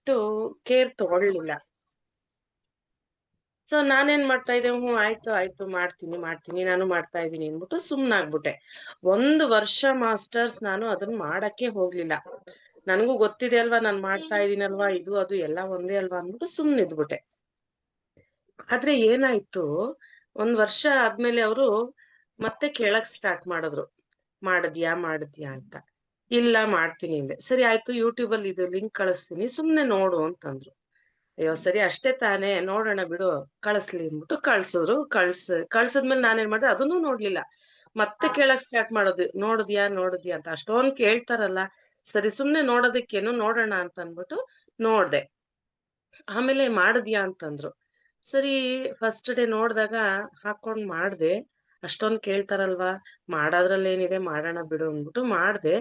ಅಷ್ಟು ಕೇರ್ ತಗೊಳ್ಳಿಲ್ಲ. ಸೊ ನಾನೇನ್ ಮಾಡ್ತಾ ಇದ್ದೆ, ಆಯ್ತು, ಆಯ್ತು ಮಾಡ್ತೀನಿ, ನಾನು ಮಾಡ್ತಾ ಇದೀನಿ ಅಂದ್ಬಿಟ್ಟು ಸುಮ್ನಾಗ್ಬಿಟ್ಟೆ. 1 ವರ್ಷ ಮಾಸ್ಟರ್ಸ್ ನಾನು ಅದನ್ನ ಮಾಡಕ್ಕೆ ಹೋಗ್ಲಿಲ್ಲ. ನನಗೂ ಗೊತ್ತಿದೆ ಅಲ್ವಾ, ನಾನ್ ಮಾಡ್ತಾ ಇದೀನಲ್ವಾ, ಇದು ಅದು ಎಲ್ಲ ಒಂದೇ ಅಲ್ವಾ ಅಂದ್ಬಿಟ್ಟು ಸುಮ್ನಿದ್ಬಿಟ್ಟೆ. ಆದ್ರೆ ಏನಾಯ್ತು, 1 ವರ್ಷ ಆದ್ಮೇಲೆ ಅವರು ಮತ್ತೆ ಕೇಳಕ್ ಸ್ಟಾರ್ಟ್ ಮಾಡಿದ್ರು. ಮಾಡಿದ್ಯಾ ಅಂತ. ಇಲ್ಲ ಮಾಡ್ತೀನಿ ಅಂದೆ. ಸರಿ ಆಯ್ತು, ಯೂಟ್ಯೂಬ್ ಅಲ್ಲಿ ಇದು ಲಿಂಕ್ ಕಳಿಸ್ತೀನಿ, ಸುಮ್ನೆ ನೋಡು ಅಂತಂದ್ರು. ಅಯ್ಯೋ ಸರಿ ಅಷ್ಟೇ ತಾನೇ, ನೋಡೋಣ ಬಿಡು, ಕಳಿಸ್ಲಿ ಅಂದ್ಬಿಟ್ಟು ಕಳ್ಸಿದ್ರು. ಕಳ್ಸಿದ್ಮೇಲೆ ನಾನೇನ್ ಮಾಡ್ದೆ, ಅದನ್ನೂ ನೋಡ್ಲಿಲ್ಲ. ಮತ್ತೆ ಕೇಳಕ್ ಸ್ಟಾರ್ಟ್ ಮಾಡೋದು. ನೋಡಿದ್ಯಾ ಅಂತ. ಅಷ್ಟೊಂದ್ ಕೇಳ್ತಾರಲ್ಲ, ಸರಿ ಸುಮ್ನೆ ನೋಡೋದಕ್ಕೇನು, ನೋಡೋಣ ಅಂತ ಅನ್ಬಿಟ್ಟು ನೋಡ್ದೆ. ಆಮೇಲೆ ಮಾಡಿದ್ಯಾ ಅಂತಂದ್ರು. ಸರಿ ಫಸ್ಟ್ ಡೇ ನೋಡ್ದಾಗ ಹಾಕೊಂಡ್ ಮಾಡ್ದೆ. ಅಷ್ಟೊಂದ್ ಕೇಳ್ತಾರಲ್ವಾ, ಮಾಡೋದ್ರಲ್ಲೇನಿದೆ, ಮಾಡೋಣ ಬಿಡು ಅಂದ್ಬಿಟ್ಟು ಮಾಡ್ದೆ.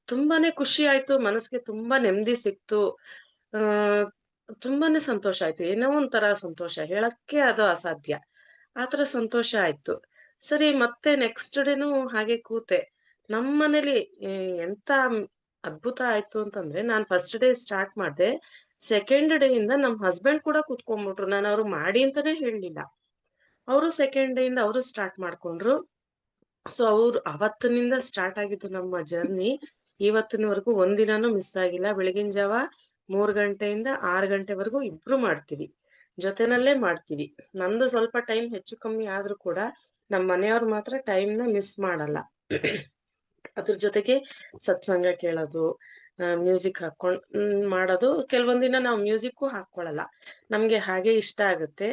ತುಂಬಾನೇ ಖುಷಿ ಆಯ್ತು. ಮನಸ್ಸಿಗೆ ತುಂಬಾ ನೆಮ್ಮದಿ ಸಿಕ್ತು. ಆ ತುಂಬಾನೇ ಸಂತೋಷ ಆಯ್ತು. ಏನೋ ಒಂಥರ ಸಂತೋಷ. ಹೇಳಕ್ಕೆ ಅದು ಅಸಾಧ್ಯ. ಆತರ ಸಂತೋಷ ಆಯ್ತು. ಸರಿ ಮತ್ತೆ ನೆಕ್ಸ್ಟ್ ಡೇನು ಹಾಗೆ ಕೂತೆ. ನಮ್ಮನೇಲಿ ಎಂತ ಅದ್ಭುತ ಆಯ್ತು ಅಂತಂದ್ರೆ, ನಾನ್ ಫಸ್ಟ್ ಡೇ ಸ್ಟಾರ್ಟ್ ಮಾಡ್ದೆ. ಸೆಕೆಂಡ್ ಡೇ ಇಂದ ನಮ್ ಹಸ್ಬೆಂಡ್ ಕೂಡ ಕೂತ್ಕೊಂಡ್ಬಿಟ್ರು. ನಾನು ಅವ್ರಿಗೆ ಮಾಡಿ ಅಂತಾನೆ ಹೇಳ್ಲಿಲ್ಲ. ಅವರು ಸೆಕೆಂಡ್ ಡೇ ಇಂದ ಅವರು ಸ್ಟಾರ್ಟ್ ಮಾಡ್ಕೊಂಡ್ರು. ಸೊ ಅವ್ರು ಅವತ್ತಿನಿಂದ ಸ್ಟಾರ್ಟ್ ಆಗಿದ್ದು ನಮ್ಮ ಜರ್ನಿ. ಇವತ್ತಿನವರೆಗೂ ಒಂದಿನಾನು ಮಿಸ್ ಆಗಿಲ್ಲ. ಬೆಳಗಿನ ಜಾವ 3 ಗಂಟೆಯಿಂದ 6 ಗಂಟೆವರೆಗೂ ಇಬ್ರು ಮಾಡ್ತೀವಿ. ಜೊತೆನಲ್ಲೇ ಮಾಡ್ತೀವಿ. ನಂದು ಸ್ವಲ್ಪ ಟೈಮ್ ಹೆಚ್ಚು ಕಮ್ಮಿ ಆದ್ರೂ ಕೂಡ ನಮ್ ಮನೆಯವ್ರು ಮಾತ್ರ ಟೈಮ್‌ನ ಮಿಸ್ ಮಾಡಲ್ಲ. ಅದ್ರ ಜೊತೆಗೆ ಸತ್ಸಂಗ ಕೇಳೋದು, ಮ್ಯೂಸಿಕ್ ಹಾಕೊಂಡ್ ಮಾಡೋದು. ಕೆಲವೊಂದ್ ದಿನ ನಾವು ಮ್ಯೂಸಿಕ್ಕು ಹಾಕ್ಕೊಳಲ್ಲ. ನಮ್ಗೆ ಹಾಗೆ ಇಷ್ಟ ಆಗುತ್ತೆ.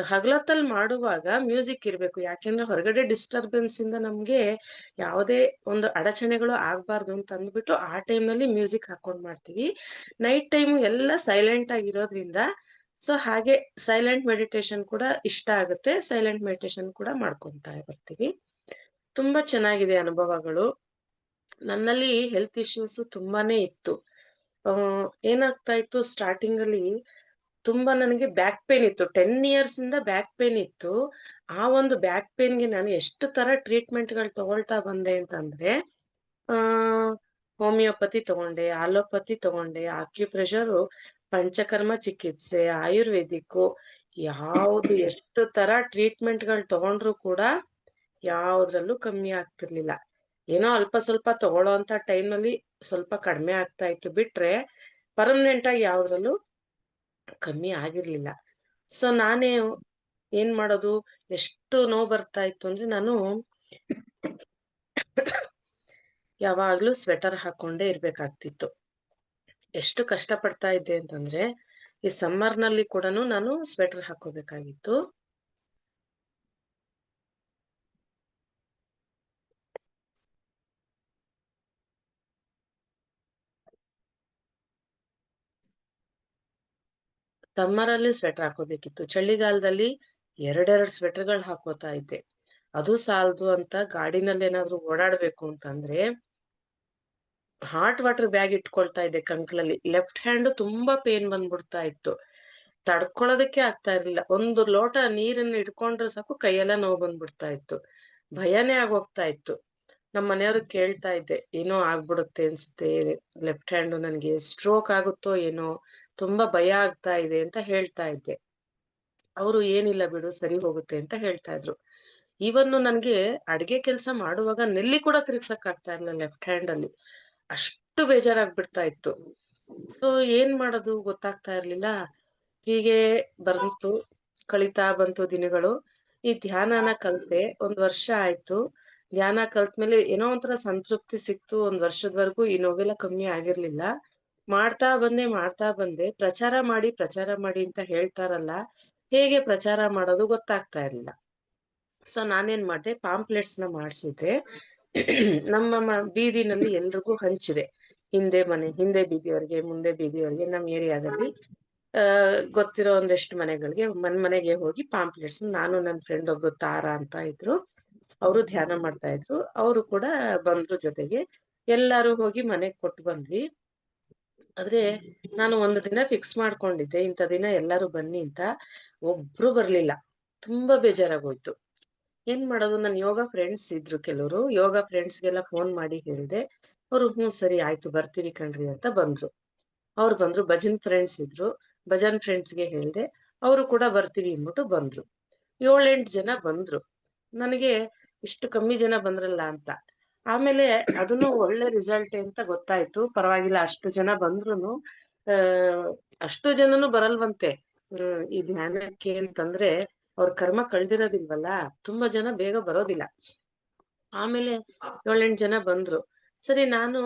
ಹಗಲೊತ್ತಲ್ಲಿ ಮಾಡುವಾಗ ಮ್ಯೂಸಿಕ್ ಇರ್ಬೇಕು. ಯಾಕೆಂದ್ರೆ ಹೊರಗಡೆ ಡಿಸ್ಟರ್ಬೆನ್ಸ್ ಇಂದ ನಮ್ಗೆ ಯಾವುದೇ ಒಂದು ಅಡಚಣೆಗಳು ಆಗ್ಬಾರ್ದು ಅಂತ ಅಂದ್ಬಿಟ್ಟು ಆ ಟೈಮ್‌ನಲ್ಲಿ ಮ್ಯೂಸಿಕ್ ಹಾಕೊಂಡ್ ಮಾಡ್ತೀವಿ. ನೈಟ್ ಟೈಮು ಎಲ್ಲ ಸೈಲೆಂಟ್ ಆಗಿರೋದ್ರಿಂದ, ಸೊ ಹಾಗೆ ಸೈಲೆಂಟ್ ಮೆಡಿಟೇಷನ್ ಕೂಡ ಇಷ್ಟ ಆಗುತ್ತೆ. ಸೈಲೆಂಟ್ ಮೆಡಿಟೇಷನ್ ಕೂಡ ಮಾಡ್ಕೊಂತಾ ಬರ್ತೀವಿ. ತುಂಬಾ ಚೆನ್ನಾಗಿದೆ ಅನುಭವಗಳು. ನನ್ನಲ್ಲಿ ಹೆಲ್ತ್ ಇಶ್ಯೂಸ್ ತುಂಬಾನೇ ಇತ್ತು. ಏನಾಗ್ತಾ ಇತ್ತು ಸ್ಟಾರ್ಟಿಂಗಲ್ಲಿ, ತುಂಬಾ ನನಗೆ ಬ್ಯಾಕ್ ಪೇನ್ ಇತ್ತು. 10 ಇಯರ್ಸ್ ಇಂದ ಬ್ಯಾಕ್ ಪೇನ್ ಇತ್ತು. ಆ ಒಂದು ಬ್ಯಾಕ್ ಪೇನ್‌ಗೆ ನಾನು ಎಷ್ಟು ತರ ಟ್ರೀಟ್‌ಮೆಂಟ್‌ಗಳು ತಗೊಳ್ತಾ ಬಂದೆ ಅಂತಂದ್ರೆ, ಆ ಹೋಮಿಯೋಪತಿ ತಗೊಂಡೆ, ಆಲೋಪತಿ ತಗೊಂಡೆ, ಆಕ್ಯುಪ್ರೆಷರು, ಪಂಚಕರ್ಮ ಚಿಕಿತ್ಸೆ, ಆಯುರ್ವೇದಿಕ್ಕು, ಯಾವ್ದು ಎಷ್ಟು ತರ ಟ್ರೀಟ್‌ಮೆಂಟ್‌ಗಳು ತಗೊಂಡ್ರು ಕೂಡ ಯಾವ್ದ್ರಲ್ಲೂ ಕಮ್ಮಿ ಆಗ್ತಿರ್ಲಿಲ್ಲ. ಏನೋ ಅಲ್ಪ ಸ್ವಲ್ಪ ತಗೊಳ್ಳೋಂತ ಟೈಮ್‌ನಲ್ಲಿ ಸ್ವಲ್ಪ ಕಡಿಮೆ ಆಗ್ತಾ ಇತ್ತು ಬಿಟ್ರೆ, ಪರ್ಮನೆಂಟ್ ಆಗಿ ಯಾವ್ದ್ರಲ್ಲೂ ಕಮ್ಮಿ ಆಗಿರ್ಲಿಲ್ಲ. ಸೊ ನಾನೇ ಏನ್ ಮಾಡೋದು, ಎಷ್ಟು ನೋವು ಬರ್ತಾ ಇತ್ತು ಅಂದ್ರೆ ನಾನು ಯಾವಾಗ್ಲೂ ಸ್ವೆಟರ್ ಹಾಕೊಂಡೇ ಇರ್ಬೇಕಾಗ್ತಿತ್ತು. ಎಷ್ಟು ಕಷ್ಟ ಪಡ್ತಾ ಇದ್ದೆ ಅಂತಂದ್ರೆ, ಈ ಸಮ್ಮರ್‌ನಲ್ಲಿ ಕೂಡನು ನಾನು ಸ್ವೆಟರ್ ಹಾಕೋಬೇಕಾಗಿತ್ತು. ಸಮ್ಮರಲ್ಲಿ ಸ್ವೆಟರ್ ಹಾಕೋಬೇಕಿತ್ತು. ಚಳಿಗಾಲದಲ್ಲಿ ಎರಡೆರಡು ಸ್ವೆಟರ್‌ಗಳು ಹಾಕೋತಾ ಇದ್ದೆ. ಅದು ಸಾಲದು ಅಂತ ಗಾಡಿನಲ್ಲೇನಾದ್ರೂ ಓಡಾಡ್ಬೇಕು ಅಂತಂದ್ರೆ, ಹಾಟ್ ವಾಟರ್ ಬ್ಯಾಗ್ ಇಟ್ಕೊಳ್ತಾ ಇದ್ದೆ ಕಂಕ್ಳಲ್ಲಿ. ಲೆಫ್ಟ್ ಹ್ಯಾಂಡ್ ತುಂಬಾ ಪೇನ್ ಬಂದ್ಬಿಡ್ತಾ ಇತ್ತು. ತಡ್ಕೊಳೋದಕ್ಕೆ ಆಗ್ತಾ ಇರ್ಲಿಲ್ಲ. ಒಂದು ಲೋಟ ನೀರನ್ನ ಹಿಡ್ಕೊಂಡ್ರೆ ಸಾಕು ಕೈಯೆಲ್ಲ ನೋವು ಬಂದ್ಬಿಡ್ತಾ ಇತ್ತು. ಭಯನೇ ಆಗೋಗ್ತಾ ಇತ್ತು. ನಮ್ ಮನೆಯವ್ರಿಗೆ ಕೇಳ್ತಾ ಇದ್ದೆ, ಏನೋ ಆಗ್ಬಿಡುತ್ತೆ ಅನ್ಸುತ್ತೆ ಲೆಫ್ಟ್ ಹ್ಯಾಂಡು, ನನ್ಗೆ ಸ್ಟ್ರೋಕ್ ಆಗುತ್ತೋ ಏನೋ, ತುಂಬಾ ಭಯ ಆಗ್ತಾ ಇದೆ ಅಂತ ಹೇಳ್ತಾ ಇದ್ದೆ. ಅವರು ಏನಿಲ್ಲ ಬಿಡು ಸರಿ ಹೋಗುತ್ತೆ ಅಂತ ಹೇಳ್ತಾ ಇದ್ರು. ಈವನ್ನು ನನ್ಗೆ ಅಡ್ಗೆ ಕೆಲ್ಸ ಮಾಡುವಾಗ ನೆಲ್ಲಿ ಕೂಡ ತಿರ್ಗ್ಸಕ್ ಆಗ್ತಾ ಇರ್ಲಿಲ್ಲ ಲೆಫ್ಟ್ ಹ್ಯಾಂಡ್ ಅಲ್ಲಿ. ಅಷ್ಟು ಬೇಜಾರಾಗ್ಬಿಡ್ತಾ ಇತ್ತು. ಸೊ ಏನ್ ಮಾಡೋದು ಗೊತ್ತಾಗ್ತಾ ಇರ್ಲಿಲ್ಲ. ಹೀಗೆ ಬಂತು, ಕಳೀತಾ ಬಂತು ದಿನಗಳು. ಈ ಧ್ಯಾನನ ಕಲ್ತೆ. 1 ವರ್ಷ ಆಯ್ತು. ಧ್ಯಾನ ಕಲ್ತ್ಮೇಲೆ ಏನೋ ಒಂಥರ ಸಂತೃಪ್ತಿ ಸಿಕ್ತು. 1 ವರ್ಷದವರೆಗೂ ಈ ನೋವೆಲ್ಲ ಕಮ್ಮಿ ಆಗಿರ್ಲಿಲ್ಲ. ಮಾಡ್ತಾ ಬಂದೆ. ಪ್ರಚಾರ ಮಾಡಿ ಅಂತ ಹೇಳ್ತಾರಲ್ಲ, ಹೇಗೆ ಪ್ರಚಾರ ಮಾಡೋದು ಗೊತ್ತಾಗ್ತಾ ಇರ್ಲಿಲ್ಲ. ಸೊ ನಾನೇನ್ ಮಾಡ್ದೆ, ಪಾಂಪ್ಲೆಟ್ಸ್‌ನ ಮಾಡ್ಸಿದ್ದೆ. ನಮ್ಮ ಬೀದಿನಲ್ಲಿ ಎಲ್ರಿಗೂ ಹಂಚಿದೆ. ಹಿಂದೆ ಬೀದಿಯವ್ರಿಗೆ, ಮುಂದೆ ಬೀದಿಯವ್ರಿಗೆ, ನಮ್ ಏರಿಯಾದಲ್ಲಿ ಗೊತ್ತಿರೋ ಒಂದಷ್ಟು ಮನೆಗಳಿಗೆ ಮನೆಗೆ ಹೋಗಿ ಪಾಂಪ್ಲೆಟ್ಸ್, ನಾನು ನನ್ ಫ್ರೆಂಡ್ ಒಬ್ರು ತಾರಾ ಅಂತ ಇದ್ರು. ಅವರು ಧ್ಯಾನ ಮಾಡ್ತಾ ಇದ್ರು. ಅವರು ಕೂಡ ಬಂದ್ರು ಜೊತೆಗೆ. ಎಲ್ಲಾರು ಹೋಗಿ ಮನೆಗ್ ಕೊಟ್ಟು ಬಂದ್ವಿ. ಆದ್ರೆ ನಾನು ಒಂದು ದಿನ ಫಿಕ್ಸ್ ಮಾಡ್ಕೊಂಡಿದ್ದೆ, ಇಂಥ ದಿನ ಎಲ್ಲಾರು ಬನ್ನಿ ಅಂತ. ಒಬ್ರು ಬರ್ಲಿಲ್ಲ. ತುಂಬಾ ಬೇಜಾರಾಗೋಯ್ತು. ಏನ್ ಮಾಡೋದು, ನನ್ ಯೋಗ ಫ್ರೆಂಡ್ಸ್ ಇದ್ರು ಕೆಲವ್ರು. ಯೋಗ ಫ್ರೆಂಡ್ಸ್‌ಗೆಲ್ಲ ಫೋನ್ ಮಾಡಿ ಹೇಳ್ದೆ. ಅವ್ರು ಹ್ಞೂ ಸರಿ ಆಯ್ತು ಬರ್ತೀವಿ ಕಣ್ರಿ ಅಂತ ಬಂದ್ರು. ಅವ್ರು ಬಂದ್ರು. ಭಜನ್ ಫ್ರೆಂಡ್ಸ್ ಇದ್ರು. ಭಜನ್ ಫ್ರೆಂಡ್ಸ್‌ಗೆ ಹೇಳ್ದೆ. ಅವರು ಕೂಡ ಬರ್ತೀವಿ ಅಂದ್ಬಿಟ್ಟು ಬಂದ್ರು. 7-8 ಜನ ಬಂದ್ರು. ನನಗೆ ಇಷ್ಟು ಕಮ್ಮಿ ಜನ ಬಂದ್ರಲ್ಲ ಅಂತ. ಆಮೇಲೆ ಅದನ್ನು ಒಳ್ಳೆ ರಿಸಲ್ಟೇ ಅಂತ ಗೊತ್ತಾಯ್ತು. ಪರವಾಗಿಲ್ಲ ಅಷ್ಟು ಜನ ಬಂದ್ರುನು ಅಷ್ಟು ಜನನು ಬರಲ್ವಂತೆ. ಈ ಧ್ಯಾನಕ್ಕೆ ಅಂತಂದ್ರೆ ಅವ್ರ ಕರ್ಮ ಕಳ್ದಿರೋದಿಲ್ವಲ್ಲ, ತುಂಬಾ ಜನ ಬೇಗ ಬರೋದಿಲ್ಲ. ಆಮೇಲೆ 7-8 ಜನ ಬಂದ್ರು. ಸರಿ ನಾನು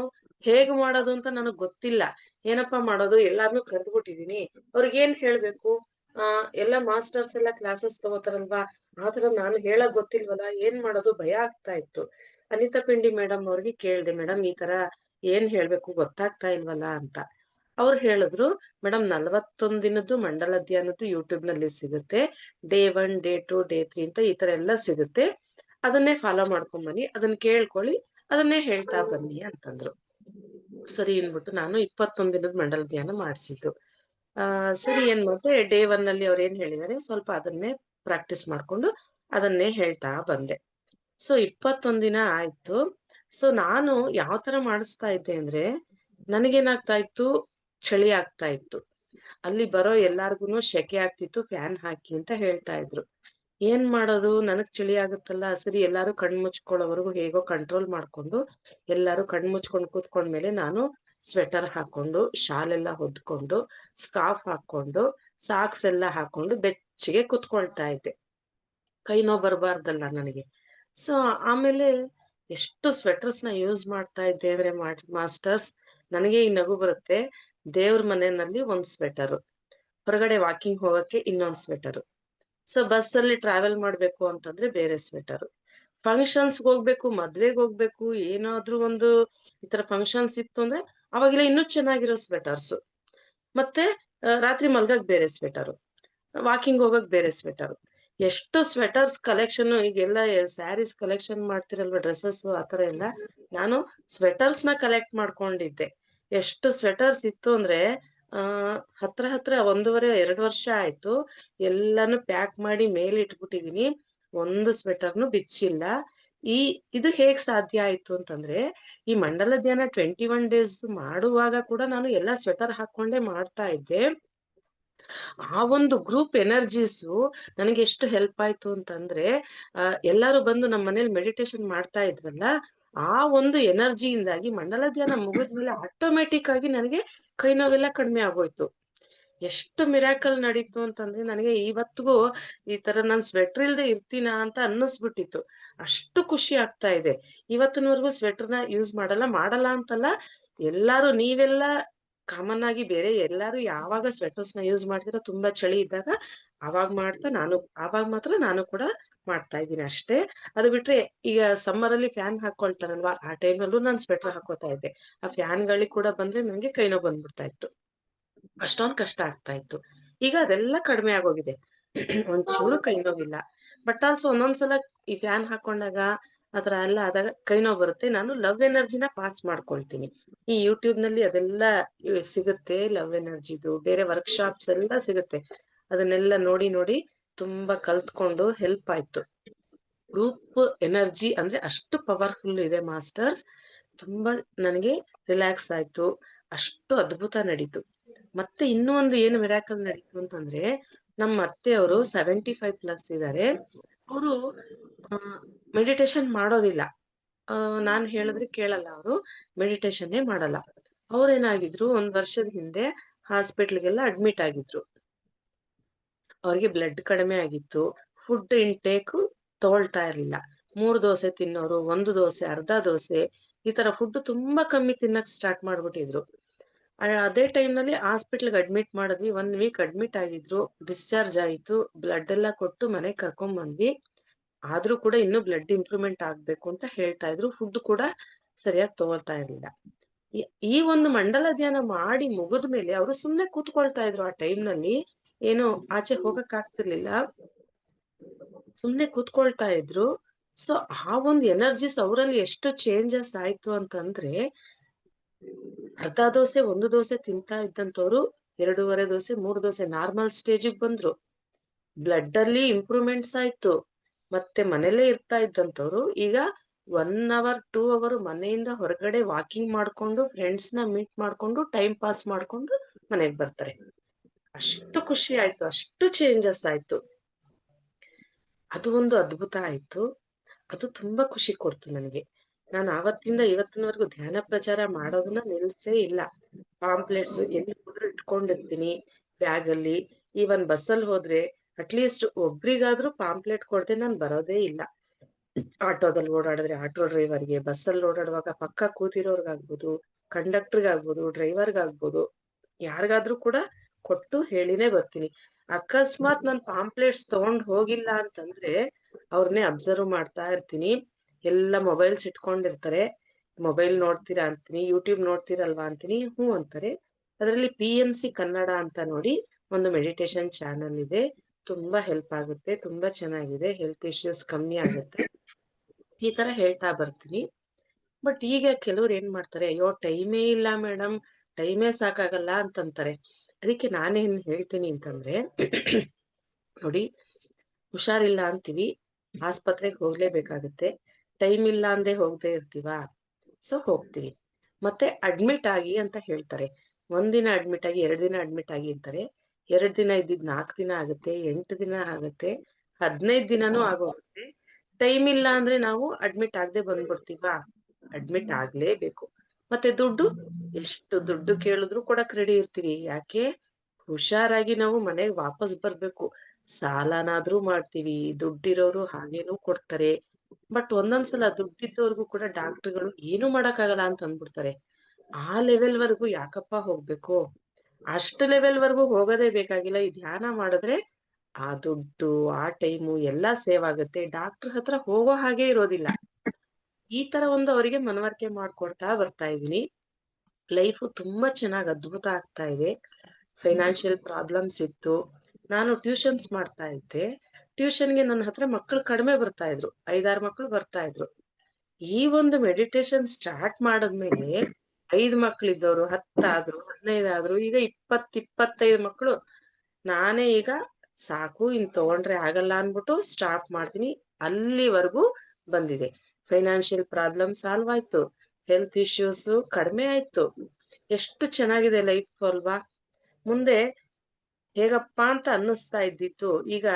ಹೇಗ್ ಮಾಡೋದು ಅಂತ ನನಗ್ ಗೊತ್ತಿಲ್ಲ. ಏನಪ್ಪಾ ಮಾಡೋದು ಎಲ್ಲಾರ್ನೂ ಕರ್ದ್ಬಿಟ್ಟಿದೀನಿ. ಅವ್ರಿಗೇನ್ ಹೇಳ್ಬೇಕು? ಎಲ್ಲ ಮಾಸ್ಟರ್ಸ್ ಎಲ್ಲ ಕ್ಲಾಸಸ್ ತಗೋತಾರಲ್ವಾ? ಆತರ ನಾನು ಹೇಳಕ್ ಗೊತ್ತಿಲ್ವಲ್ಲ, ಏನ್ ಮಾಡೋದು ಭಯ ಆಗ್ತಾ ಇತ್ತು. ಅನಿತಾ ಪಿಂಡಿ ಮೇಡಮ್ ಅವ್ರಿಗೆ ಕೇಳ್ದೆ, ಮೇಡಮ್ ಈ ತರ ಏನ್ ಹೇಳ್ಬೇಕು ಗೊತ್ತಾಗ್ತಾ ಇಲ್ವಲ್ಲ ಅಂತ. ಅವ್ರು ಹೇಳಿದ್ರು, ಮೇಡಮ್ 41 ದಿನದ್ದು ಮಂಡಲ ಧ್ಯಾನದ್ದು ಯೂಟ್ಯೂಬ್ ನಲ್ಲಿ ಸಿಗುತ್ತೆ. ಡೇ 1, ಡೇ 2, ಡೇ 3 ಅಂತ ಈ ತರ ಎಲ್ಲ ಸಿಗುತ್ತೆ. ಅದನ್ನೇ ಫಾಲೋ ಮಾಡ್ಕೊಂಡ್ ಬನ್ನಿ. ಅದನ್ನ ಕೇಳ್ಕೊಳ್ಳಿ. ಅದನ್ನೇ ಹೇಳ್ತಾ ಬನ್ನಿ ಅಂತಂದ್ರು. ಸರಿ ಅಂದ್ಬಿಟ್ಟು ನಾನು 21 ದಿನದ ಮಂಡಲ ಧ್ಯಾನ ಮಾಡ್ಸಿದ್ದು. ಸರಿ ಏನ್ಮಾಡ್ದೆ, ಡೇ 1 ಅಲ್ಲಿ ಅವ್ರೇನ್ ಹೇಳಿದಾರೆ ಸ್ವಲ್ಪ ಅದನ್ನೇ ಪ್ರಾಕ್ಟೀಸ್ ಮಾಡ್ಕೊಂಡು ಅದನ್ನೇ ಹೇಳ್ತಾ ಬಂದೆ. ಸೊ 21 ದಿನ ಆಯ್ತು. ಸೊ ನಾನು ಯಾವ್ ತರ ಮಾಡಿಸ್ತಾ ಇದ್ದೆ ಅಂದ್ರೆ, ನನಗೇನಾಗ್ತಾ ಇತ್ತು, ಚಳಿ ಆಗ್ತಾ ಇತ್ತು. ಅಲ್ಲಿ ಬರೋ ಎಲ್ಲಾರ್ಗುನು ಶೆಕೆ ಆಗ್ತಿತ್ತು, ಫ್ಯಾನ್ ಹಾಕಿ ಅಂತ ಹೇಳ್ತಾ ಇದ್ರು. ಏನ್ ಮಾಡೋದು? ನನಗ್ ಚಳಿ ಆಗುತ್ತಲ್ಲ. ಸರಿ ಎಲ್ಲಾರು ಕಣ್ ಮುಚ್ಕೊಳ್ಳೋವರೆಗೂ ಹೇಗೋ ಕಂಟ್ರೋಲ್ ಮಾಡ್ಕೊಂಡು, ಎಲ್ಲಾರು ಕಣ್ ಮುಚ್ಕೊಂಡ್ ಕೂತ್ಕೊಂಡ್ಮೇಲೆ ನಾನು ಸ್ವೆಟರ್ ಹಾಕೊಂಡು, ಶಾಲ್ ಎಲ್ಲ ಹೊದ್ಕೊಂಡು, ಸ್ಕಾರ್ಫ್ ಹಾಕೊಂಡು, ಸಾಕ್ಸ್ ಎಲ್ಲ ಹಾಕೊಂಡು ಬೆಚ್ಚಗೆ ಕೂತ್ಕೊಳ್ತಾ ಇದ್ದೆ. ಕೈ ನೋವು ಬರಬಾರ್ದಲ್ಲ ನನಗೆ. ಸೊ ಆಮೇಲೆ ಎಷ್ಟು ಸ್ವೆಟರ್ಸ್‌ನ ಯೂಸ್ ಮಾಡ್ತಾ ಇದ್ದೆ ಅಂದ್ರೆ ಮಾಸ್ಟರ್ಸ್, ನನಗೆ ಈ ನಗು ಬರುತ್ತೆ. ದೇವ್ರ ಮನೆನಲ್ಲಿ ಒಂದ್ ಸ್ವೆಟರು, ಹೊರಗಡೆ ವಾಕಿಂಗ್ ಹೋಗಕ್ಕೆ ಇನ್ನೊಂದ್ ಸ್ವೆಟರು. ಸೊ ಬಸ್ಸಲ್ಲಿ ಟ್ರಾವೆಲ್ ಮಾಡ್ಬೇಕು ಅಂತಂದ್ರೆ ಬೇರೆ ಸ್ವೆಟರು. ಫಂಕ್ಷನ್ಸ್‌ಗೆ ಹೋಗ್ಬೇಕು, ಮದ್ವೆಗ್ ಹೋಗ್ಬೇಕು, ಏನಾದ್ರೂ ಒಂದು ಈ ತರ ಫಂಕ್ಷನ್ಸ್ ಇತ್ತು ಅಂದ್ರೆ ಅವಾಗೆಲ್ಲ ಇನ್ನೂ ಚೆನ್ನಾಗಿರೋ ಸ್ವೆಟರ್ಸು. ಮತ್ತೆ ರಾತ್ರಿ ಮಲ್ಗಕ್ ಬೇರೆ ಸ್ವೆಟರು, ವಾಕಿಂಗ್ ಹೋಗಕ್ ಬೇರೆ ಸ್ವೆಟರು. ಎಷ್ಟು ಸ್ವೆಟರ್ಸ್ ಕಲೆಕ್ಷನ್ ಈಗೆಲ್ಲ ಸ್ಯಾರೀಸ್ ಕಲೆಕ್ಷನ್ ಮಾಡ್ತಿರಲ್ವಾ, ಡ್ರೆಸ್ಸಸ್ಸು ಆತರ ಎಲ್ಲ. ನಾನು ಸ್ವೆಟರ್ಸ್‌ನ ಕಲೆಕ್ಟ್ ಮಾಡ್ಕೊಂಡಿದ್ದೆ. ಎಷ್ಟು ಸ್ವೆಟರ್ಸ್ ಇತ್ತು ಅಂದ್ರೆ ಹತ್ರ 1.5, 2 ವರ್ಷ ಆಯ್ತು. ಎಲ್ಲಾನು ಪ್ಯಾಕ್ ಮಾಡಿ ಮೇಲೆ ಇಟ್ಬಿಟ್ಟಿದೀನಿ. ಒಂದು ಸ್ವೆಟರ್‌ನು ಬಿಚ್ಚಿಲ್ಲ. ಈ ಇದು ಹೇಗ್ ಸಾಧ್ಯ ಆಯ್ತು ಅಂತಂದ್ರೆ, ಈ ಮಂಡಲ ಧ್ಯಾನ 21 ಡೇಸ್ ಮಾಡುವಾಗ ಕೂಡ ನಾನು ಎಲ್ಲಾ ಸ್ವೆಟರ್ ಹಾಕೊಂಡೇ ಮಾಡ್ತಾ ಇದ್ದೆ. ಆ ಒಂದು ಗ್ರೂಪ್ ಎನರ್ಜೀಸು ನನಗೆ ಎಷ್ಟು ಹೆಲ್ಪ್ ಆಯ್ತು ಅಂತಂದ್ರೆ, ಎಲ್ಲಾರು ಬಂದು ನಮ್ ಮನೇಲಿ ಮೆಡಿಟೇಷನ್ ಮಾಡ್ತಾ ಇದ್ರಲ್ಲ, ಆ ಒಂದು ಎನರ್ಜಿಯಿಂದಾಗಿ ಮಂಡಲ ಧ್ಯಾನ ಮುಗಿದ್ಮೇಲೆ ಆಟೋಮ್ಯಾಟಿಕ್ ಆಗಿ ನನಗೆ ಕೈ ನೋವೆಲ್ಲ ಕಡಿಮೆ ಆಗೋಯ್ತು. ಎಷ್ಟು ಮಿರಾಕಲ್ ನಡೀತು ಅಂತಂದ್ರೆ, ನನಗೆ ಇವತ್ತಿಗೂ ಈ ತರ ನಾನ್ ಸ್ವೆಟರ್ ಇಲ್ದೆ ಇರ್ತೀನಾ ಅಂತ ಅನ್ನಿಸ್ಬಿಟ್ಟಿತ್ತು. ಅಷ್ಟು ಖುಷಿ ಆಗ್ತಾ ಇದೆ. ಇವತ್ತಿನವರೆಗೂ ಸ್ವೆಟರ್‌ನ ಯೂಸ್ ಮಾಡಲ್ಲ ಅಂತಲ್ಲ. ಎಲ್ಲಾರು ನೀವೆಲ್ಲ ಕಾಮನ್ ಆಗಿ ಬೇರೆ ಎಲ್ಲಾರು ಯಾವಾಗ ಸ್ವೆಟರ್ಸ್‌ನ ಯೂಸ್ ಮಾಡ್ತೀರೋ ತುಂಬಾ ಚಳಿ ಇದ್ದಾಗ, ಅವಾಗ್ ಮಾತ್ರ ನಾನು ಕೂಡ ಮಾಡ್ತಾ ಇದ್ದೀನಿ ಅಷ್ಟೇ. ಅದು ಬಿಟ್ರೆ ಈಗ ಸಮ್ಮರ್ ಅಲ್ಲಿ ಫ್ಯಾನ್ ಹಾಕೊಳ್ತಾರಲ್ವಾ, ಆ ಟೈಮಲ್ಲೂ ನಾನ್ ಸ್ವೆಟರ್ ಹಾಕೋತಾ ಇದ್ದೆ. ಆ ಫ್ಯಾನ್ ಗಾಳಿ ಕೂಡ ಬಂದ್ರೆ ನಂಗೆ ಕೈ ನೋವು ಬಂದ್ಬಿಡ್ತಾ ಇತ್ತು. ಅಷ್ಟೊಂದ್ ಕಷ್ಟ ಆಗ್ತಾ ಇತ್ತು. ಈಗ ಅದೆಲ್ಲ ಕಡಿಮೆ ಆಗೋಗಿದೆ. ಒಂಚೂರು ಕೈ ನೋವಿಲ್ಲ. ಬಟ್ ಆಲ್ಸೋ ಒಂದೊಂದ್ಸಲ ಈ ಫ್ಯಾನ್ ಹಾಕೊಂಡಾಗ ಆತರ ಎಲ್ಲ ಆದಾಗ ಕೈ ನೋವು ಬರುತ್ತೆ. ನಾನು ಲವ್ ಎನರ್ಜಿನ ಪಾಸ್ ಮಾಡ್ಕೊಳ್ತೀನಿ. ಈ ಯೂಟ್ಯೂಬ್‌ನಲ್ಲಿ ಅದೆಲ್ಲ ಸಿಗುತ್ತೆ. ಲವ್ ಎನರ್ಜಿದು ಬೇರೆ ವರ್ಕ್‌ಶಾಪ್ಸ್ ಎಲ್ಲ ಸಿಗುತ್ತೆ. ಅದನ್ನೆಲ್ಲ ನೋಡಿ ತುಂಬಾ ಕಲ್ತ್ಕೊಂಡು ಹೆಲ್ಪ್ ಆಯ್ತು. ಗ್ರೂಪ್ ಎನರ್ಜಿ ಅಂದ್ರೆ ಅಷ್ಟು ಪವರ್‌ಫುಲ್ ಇದೆ ಮಾಸ್ಟರ್ಸ್. ತುಂಬಾ ನನಗೆ ರಿಲ್ಯಾಕ್ಸ್ ಆಯ್ತು. ಅಷ್ಟು ಅದ್ಭುತ ನಡೀತು. ಮತ್ತೆ ಇನ್ನೂ ಒಂದು ಏನು ಮಿರಾಕಲ್ ನಡೀತು ಅಂತಂದ್ರೆ, ನಮ್ಮ ಅತ್ತೆಯವರು 75+ ಇದಾರೆ. ಅವರು ಮೆಡಿಟೇಷನ್ ಮಾಡೋದಿಲ್ಲ. ನಾನ್ ಹೇಳಿದ್ರೆ ಕೇಳಲ್ಲ ಅವರು. ಮೆಡಿಟೇಷನ್ನೇ ಮಾಡಲ್ಲ. ಅವ್ರೇನಾಗಿದ್ರು 1 ವರ್ಷದ ಹಿಂದೆ ಹಾಸ್ಪಿಟ್ಲ್‌ಗೆಲ್ಲ ಅಡ್ಮಿಟ್ ಆಗಿದ್ರು. ಅವ್ರಿಗೆ ಬ್ಲಡ್ ಕಡಿಮೆ ಆಗಿತ್ತು. ಫುಡ್ ಇಂಟೇಕ್ ತಗೊಳ್ತಾ ಇರ್ಲಿಲ್ಲ. 3 ದೋಸೆ ತಿನ್ನೋರು, 1 ದೋಸೆ, ಅರ್ಧ ದೋಸೆ ಈ ತರ ಫುಡ್ ತುಂಬಾ ಕಮ್ಮಿ ತಿನ್ನಕ್ ಸ್ಟಾರ್ಟ್ ಮಾಡ್ಬಿಟ್ಟಿದ್ರು. ಅದೇ ಟೈಮ್‌ನಲ್ಲಿ ಹಾಸ್ಪಿಟ್ಲ್‌ಗೆ ಅಡ್ಮಿಟ್ ಮಾಡಿದ್ವಿ. 1 ವೀಕ್ ಅಡ್ಮಿಟ್ ಆಗಿದ್ರು. ಡಿಸ್ಚಾರ್ಜ್ ಆಯ್ತು. ಬ್ಲಡ್ ಎಲ್ಲ ಕೊಟ್ಟು ಮನೆಗ್ ಕರ್ಕೊಂಡ್ ಬಂದ್ವಿ. ಆದ್ರೂ ಕೂಡ ಇನ್ನೂ ಬ್ಲಡ್ ಇಂಪ್ರೂವ್‌ಮೆಂಟ್ ಆಗ್ಬೇಕು ಅಂತ ಹೇಳ್ತಾ ಇದ್ರು. ಫುಡ್ ಕೂಡ ಸರಿಯಾಗಿ ತಗೊಳ್ತಾ ಇರ್ಲಿಲ್ಲ. ಈ ಈ ಒಂದು ಮಂಡಲ ಧ್ಯಾನ ಮಾಡಿ ಮುಗಿದ್ಮೇಲೆ ಅವರು ಸುಮ್ನೆ ಕೂತ್ಕೊಳ್ತಾ ಇದ್ರು ಆ ಟೈಮ್‌ನಲ್ಲಿ. ಏನು ಆಚೆ ಹೋಗಕ್ ಆಗ್ತಿರ್ಲಿಲ್ಲ. ಸುಮ್ನೆ ಕೂತ್ಕೊಳ್ತಾ ಇದ್ರು. ಸೊ ಆ ಒಂದು ಎನರ್ಜಿಸ್ ಅವರಲ್ಲಿ ಎಷ್ಟು ಚೇಂಜಸ್ ಆಯ್ತು ಅಂತಂದ್ರೆ, ಅರ್ಧ ದೋಸೆ, 1 ದೋಸೆ ತಿಂತಾ ಇದ್ದಂತವ್ರು 2.5 ದೋಸೆ, 3 ದೋಸೆ ನಾರ್ಮಲ್ ಸ್ಟೇಜಿಗ್ ಬಂದ್ರು. ಬ್ಲಡ್ ಅಲ್ಲಿ ಇಂಪ್ರೂವ್‌ಮೆಂಟ್ಸ್ ಆಯ್ತು. ಮತ್ತೆ ಮನೇಲೇ ಇರ್ತಾ ಇದ್ದಂತವ್ರು ಈಗ 1 ಅವರ್ 2 ಅವರ್ ಮನೆಯಿಂದ ಹೊರಗಡೆ ವಾಕಿಂಗ್ ಮಾಡ್ಕೊಂಡು ಫ್ರೆಂಡ್ಸ್‌ನ ಮೀಟ್ ಮಾಡ್ಕೊಂಡು ಟೈಮ್ ಪಾಸ್ ಮಾಡ್ಕೊಂಡು ಮನೆಗ್ ಬರ್ತಾರೆ. ಅಷ್ಟು ಖುಷಿ ಆಯ್ತು. ಅಷ್ಟು ಚೇಂಜಸ್ ಆಯ್ತು. ಅದು ಒಂದು ಅದ್ಭುತ ಆಯ್ತು. ಅದು ತುಂಬಾ ಖುಷಿ ಕೊಡ್ತು ನನಗೆ. ನಾನು ಆವತ್ತಿಂದ ಇವತ್ತಿನವರೆಗೂ ಧ್ಯಾನ ಪ್ರಚಾರ ಮಾಡೋದನ್ನ ನಿಲ್ಸೇ ಇಲ್ಲ. ಪಾಂಪ್ಲೆಟ್ಸ್ ಎಲ್ಲಿ ಹೋದ್ರು ಇಟ್ಕೊಂಡಿರ್ತೀನಿ ಬ್ಯಾಗಲ್ಲಿ. ಈವನ್ ಬಸ್ಸಲ್ಲಿ ಹೋದ್ರೆ ಅಟ್‌ಲೀಸ್ಟ್ ಒಬ್ರಿಗಾದ್ರೂ ಪಾಂಪ್ಲೆಟ್ ಕೊಡ್ದೆ ನಾನ್ ಬರೋದೇ ಇಲ್ಲ. ಆಟೋದಲ್ಲಿ ಓಡಾಡಿದ್ರೆ ಆಟೋ ಡ್ರೈವರ್‌ಗೆ, ಬಸ್ಸಲ್ಲಿ ಓಡಾಡುವಾಗ ಪಕ್ಕ ಕೂತಿರೋರ್ಗಾಗ್ಬೋದು, ಕಂಡಕ್ಟರ್‌ಗಾಗ್ಬೋದು, ಡ್ರೈವರ್‌ಗಾಗ್ಬೋದು, ಯಾರಿಗಾದ್ರೂ ಕೂಡ ಕೊಟ್ಟು ಹೇಳಿನೇ ಬರ್ತೀನಿ. ಅಕಸ್ಮಾತ್ ನಾನ್ ಪಾಂಪ್ಲೆಟ್ಸ್ ತಗೊಂಡ್ ಹೋಗಿಲ್ಲ ಅಂತಂದ್ರೆ, ಅವ್ರನ್ನೇ ಅಬ್ಸರ್ವ್ ಮಾಡ್ತಾ ಇರ್ತೀನಿ. ಎಲ್ಲ ಮೊಬೈಲ್ಸ್ ಇಟ್ಕೊಂಡಿರ್ತಾರೆ. ಮೊಬೈಲ್ ನೋಡ್ತೀರಾ ಅಂತೀನಿ, ಯೂಟ್ಯೂಬ್ ನೋಡ್ತೀರಲ್ವಾ ಅಂತೀನಿ, ಹ್ಞೂ ಅಂತಾರೆ. ಅದ್ರಲ್ಲಿ PMC ಕನ್ನಡ ಅಂತ ನೋಡಿ ಒಂದು ಮೆಡಿಟೇಷನ್ ಚಾನಲ್ ಇದೆ. ತುಂಬಾ ಹೆಲ್ಪ್ ಆಗುತ್ತೆ. ತುಂಬಾ ಚೆನ್ನಾಗಿದೆ. ಹೆಲ್ತ್ ಇಶ್ಯೂಸ್ ಕಮ್ಮಿ ಆಗುತ್ತೆ. ಈ ತರ ಹೇಳ್ತಾ ಬರ್ತೀನಿ. ಬಟ್ ಈಗ ಕೆಲವ್ರು ಏನ್ ಮಾಡ್ತಾರೆ, ಅಯ್ಯೋ ಟೈಮೇ ಇಲ್ಲ ಮೇಡಮ್, ಟೈಮೇ ಸಾಕಾಗಲ್ಲ ಅಂತಂತಾರೆ. ಅದಕ್ಕೆ ನಾನೇನ್ ಹೇಳ್ತೀನಿ ಅಂತಂದ್ರೆ ನೋಡಿ, ಹುಷಾರಿಲ್ಲ ಅಂತೀವಿ, ಆಸ್ಪತ್ರೆಗೆ ಹೋಗ್ಲೇಬೇಕಾಗುತ್ತೆ. ಟೈಮ್ ಇಲ್ಲ ಅಂದೇ ಹೋಗದೆ ಇರ್ತೀವಾ? ಸೊ ಹೋಗ್ತೀವಿ. ಮತ್ತೆ ಅಡ್ಮಿಟ್ ಆಗಿ ಅಂತ ಹೇಳ್ತಾರೆ. 1 ದಿನ ಅಡ್ಮಿಟ್ ಆಗಿ, 2 ದಿನ ಅಡ್ಮಿಟ್ ಆಗಿ ಅಂತಾರೆ. 2 ದಿನ ಇದ್ದಿದ್ 4 ದಿನ ಆಗುತ್ತೆ, 8 ದಿನ ಆಗುತ್ತೆ, 15 ದಿನನೂ ಆಗೋಗುತ್ತೆ. ಟೈಮ್ ಇಲ್ಲ ಅಂದ್ರೆ ನಾವು ಅಡ್ಮಿಟ್ ಆಗದೆ ಬಂದ್ಬಿಡ್ತೀವಾ? ಅಡ್ಮಿಟ್ ಆಗ್ಲೇಬೇಕು. ಮತ್ತೆ ದುಡ್ಡು? ಎಷ್ಟು ದುಡ್ಡು ಕೇಳಿದ್ರು ಕೊಡಕ್ ರೆಡಿ ಇರ್ತೀವಿ. ಯಾಕೆ? ಹುಷಾರಾಗಿ ನಾವು ಮನೆಗ್ ವಾಪಸ್ ಬರ್ಬೇಕು. ಸಾಲನಾದ್ರೂ ಮಾಡ್ತೀವಿ. ದುಡ್ಡಿರೋರು ಹಾಗೇನೂ ಕೊಡ್ತಾರೆ. ಬಟ್ ಒಂದೊಂದ್ಸಲ ದುಡ್ಡಿದ್ದವ್ರಿಗೂ ಕೂಡ ಡಾಕ್ಟರ್‌ಗಳು ಏನು ಮಾಡಕ್ಕಾಗಲ್ಲ ಅಂತ ಅಂದ್ಬಿಡ್ತಾರೆ. ಆ ಲೆವೆಲ್‌ವರೆಗೂ ಯಾಕಪ್ಪ ಹೋಗ್ಬೇಕು? ಅಷ್ಟು ಲೆವೆಲ್‌ವರೆಗೂ ಹೋಗೋದೇ ಬೇಕಾಗಿಲ್ಲ. ಈ ಧ್ಯಾನ ಮಾಡಿದ್ರೆ ಆ ದುಡ್ಡು, ಆ ಟೈಮು ಎಲ್ಲಾ ಸೇವ್ ಆಗುತ್ತೆ. ಡಾಕ್ಟರ್ ಹತ್ರ ಹೋಗೋ ಹಾಗೆ ಇರೋದಿಲ್ಲ. ಈ ತರ ಒಂದು ಅವರಿಗೆ ಮನವರಿಕೆ ಮಾಡ್ಕೊಡ್ತಾ ಬರ್ತಾ ಇದೀನಿ. ಲೈಫು ತುಂಬಾ ಚೆನ್ನಾಗ್ ಅದ್ಭುತ ಆಗ್ತಾ ಇದೆ. ಫೈನಾನ್ಷಿಯಲ್ ಪ್ರಾಬ್ಲಮ್ಸ್ ಇತ್ತು. ನಾನು ಟ್ಯೂಷನ್ಸ್ ಮಾಡ್ತಾ ಇದ್ದೆ. ಟ್ಯೂಷನ್‌ಗೆ ನನ್ನ ಹತ್ರ ಮಕ್ಕಳು ಕಡಿಮೆ ಬರ್ತಾ ಇದ್ರು. 5, 6 ಮಕ್ಕಳು ಬರ್ತಾ ಇದ್ರು. ಈ ಒಂದು ಮೆಡಿಟೇಷನ್ ಸ್ಟಾರ್ಟ್ ಮಾಡದ್ಮೇಲೆ 5 ಮಕ್ಳಿದ್ದವ್ರು 10 ಆದ್ರು, 15 ಆದ್ರು, ಈಗ 20, 25 ಮಕ್ಳು. ನಾನೇ ಈಗ ಸಾಕು ಇನ್ ತಗೊಂಡ್ರೆ ಆಗಲ್ಲ ಅನ್ಬಿಟ್ಟು ಸ್ಟಾಪ್ ಮಾಡ್ತೀನಿ. ಅಲ್ಲಿವರೆಗೂ ಬಂದಿದೆ. ಫೈನಾನ್ಷಿಯಲ್ ಪ್ರಾಬ್ಲಮ್ ಸಾಲ್ವ್ ಆಯ್ತು. ಹೆಲ್ತ್ ಇಶ್ಯೂಸ್ ಕಡಿಮೆ ಆಯ್ತು. ಎಷ್ಟು ಚೆನ್ನಾಗಿದೆ ಲೈಫ್ ಅಲ್ವಾ? ಮುಂದೆ ಹೇಗಪ್ಪಾ ಅಂತ ಅನ್ನಿಸ್ತಾ ಇದ್ದಿತ್ತು. ಈಗ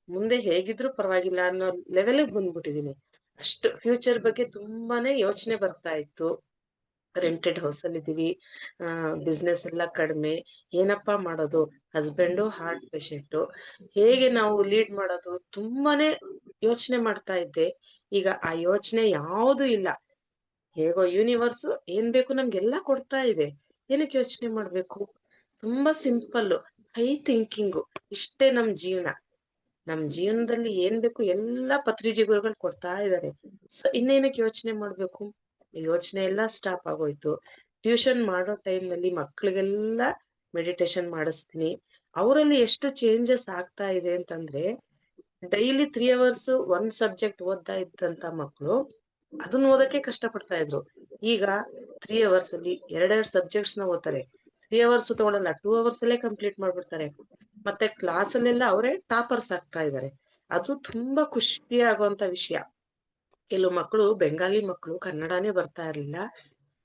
ಮುಂದೆ ಹೇಗಿದ್ರು ಪರವಾಗಿಲ್ಲ ಅನ್ನೋ ಲೆವೆಲ್‌ಗೆ ಬಂದ್ಬಿಟ್ಟಿದೀನಿ. ಅಷ್ಟು ಫ್ಯೂಚರ್ ಬಗ್ಗೆ ತುಂಬಾನೇ ಯೋಚನೆ ಬರ್ತಾ ಇತ್ತು. ರೆಂಟೆಡ್ ಹೌಸಲ್ಲಿದ್ದೀವಿ. ಬಿಸ್ನೆಸ್ ಎಲ್ಲ ಕಡಿಮೆ. ಏನಪ್ಪಾ ಮಾಡೋದು? Husband heart patient. ಹೇಗೆ ನಾವು ಲೀಡ್ ಮಾಡೋದು? ತುಂಬಾನೇ ಯೋಚನೆ ಮಾಡ್ತಾ ಇದ್ದೆ. ಈಗ ಆ ಯೋಚನೆ ಯಾವುದು ಇಲ್ಲ. ಹೇಗೋ ಯೂನಿವರ್ಸು ಏನ್ ಬೇಕು ನಮ್ಗೆಲ್ಲಾ ಕೊಡ್ತಾ ಇದೆ. ಏನಕ್ಕೆ ಯೋಚನೆ ಮಾಡ್ಬೇಕು? ತುಂಬಾ ಸಿಂಪಲ್ಲು. High thinking. ಇಷ್ಟೇ ನಮ್ ಜೀವನ. ನಮ್ ಜೀವನದಲ್ಲಿ ಏನ್ ಬೇಕು ಎಲ್ಲಾ ಪತ್ರಿಜಿಗುರುಗಳು ಕೊಡ್ತಾ ಇದಾರೆ. ಸೊ ಇನ್ನೇನಕ್ಕೆ ಯೋಚನೆ ಮಾಡ್ಬೇಕು? ಯೋಚನೆ ಎಲ್ಲ ಸ್ಟಾಪ್ ಆಗೋಯ್ತು. ಟ್ಯೂಷನ್ ಮಾಡೋ ಟೈಮ್‌ನಲ್ಲಿ ಮಕ್ಳಿಗೆಲ್ಲ ಮೆಡಿಟೇಷನ್ ಮಾಡಿಸ್ತೀನಿ. ಅವರಲ್ಲಿ ಎಷ್ಟು ಚೇಂಜಸ್ ಆಗ್ತಾ ಇದೆ ಅಂತಂದ್ರೆ, ಡೈಲಿ 3 ಅವರ್ಸ್ ಒಂದ್ ಸಬ್ಜೆಕ್ಟ್ ಓದ್ತಾ ಇದ್ದಂತ ಮಕ್ಳು, ಅದನ್ನ ಓದಕ್ಕೆ ಕಷ್ಟ ಪಡ್ತಾ ಇದ್ರು. ಈಗ 3 ಅವರ್ಸ್ ಅಲ್ಲಿ 2 ಸಬ್ಜೆಕ್ಟ್ಸ್‌ನ ಓದ್ತಾರೆ. 3 ಅವರ್ಸ್ ತಗೊಳಲ್ಲ. 2 ಅವರ್ಸ್ ಅಲ್ಲೇ ಕಂಪ್ಲೀಟ್ ಮಾಡ್ಬಿಡ್ತಾರೆ. ಮತ್ತೆ ಕ್ಲಾಸಲ್ಲೆಲ್ಲ ಅವರೇ ಟಾಪರ್ಸ್ ಆಗ್ತಾ ಇದಾರೆ. ಅದು ತುಂಬಾ ಖುಷಿ ಆಗುವಂತ ವಿಷಯ. ಕೆಲವು ಮಕ್ಕಳು ಬೆಂಗಾಲಿ ಮಕ್ಕಳು ಕನ್ನಡನೇ ಬರ್ತಾ ಇರ್ಲಿಲ್ಲ.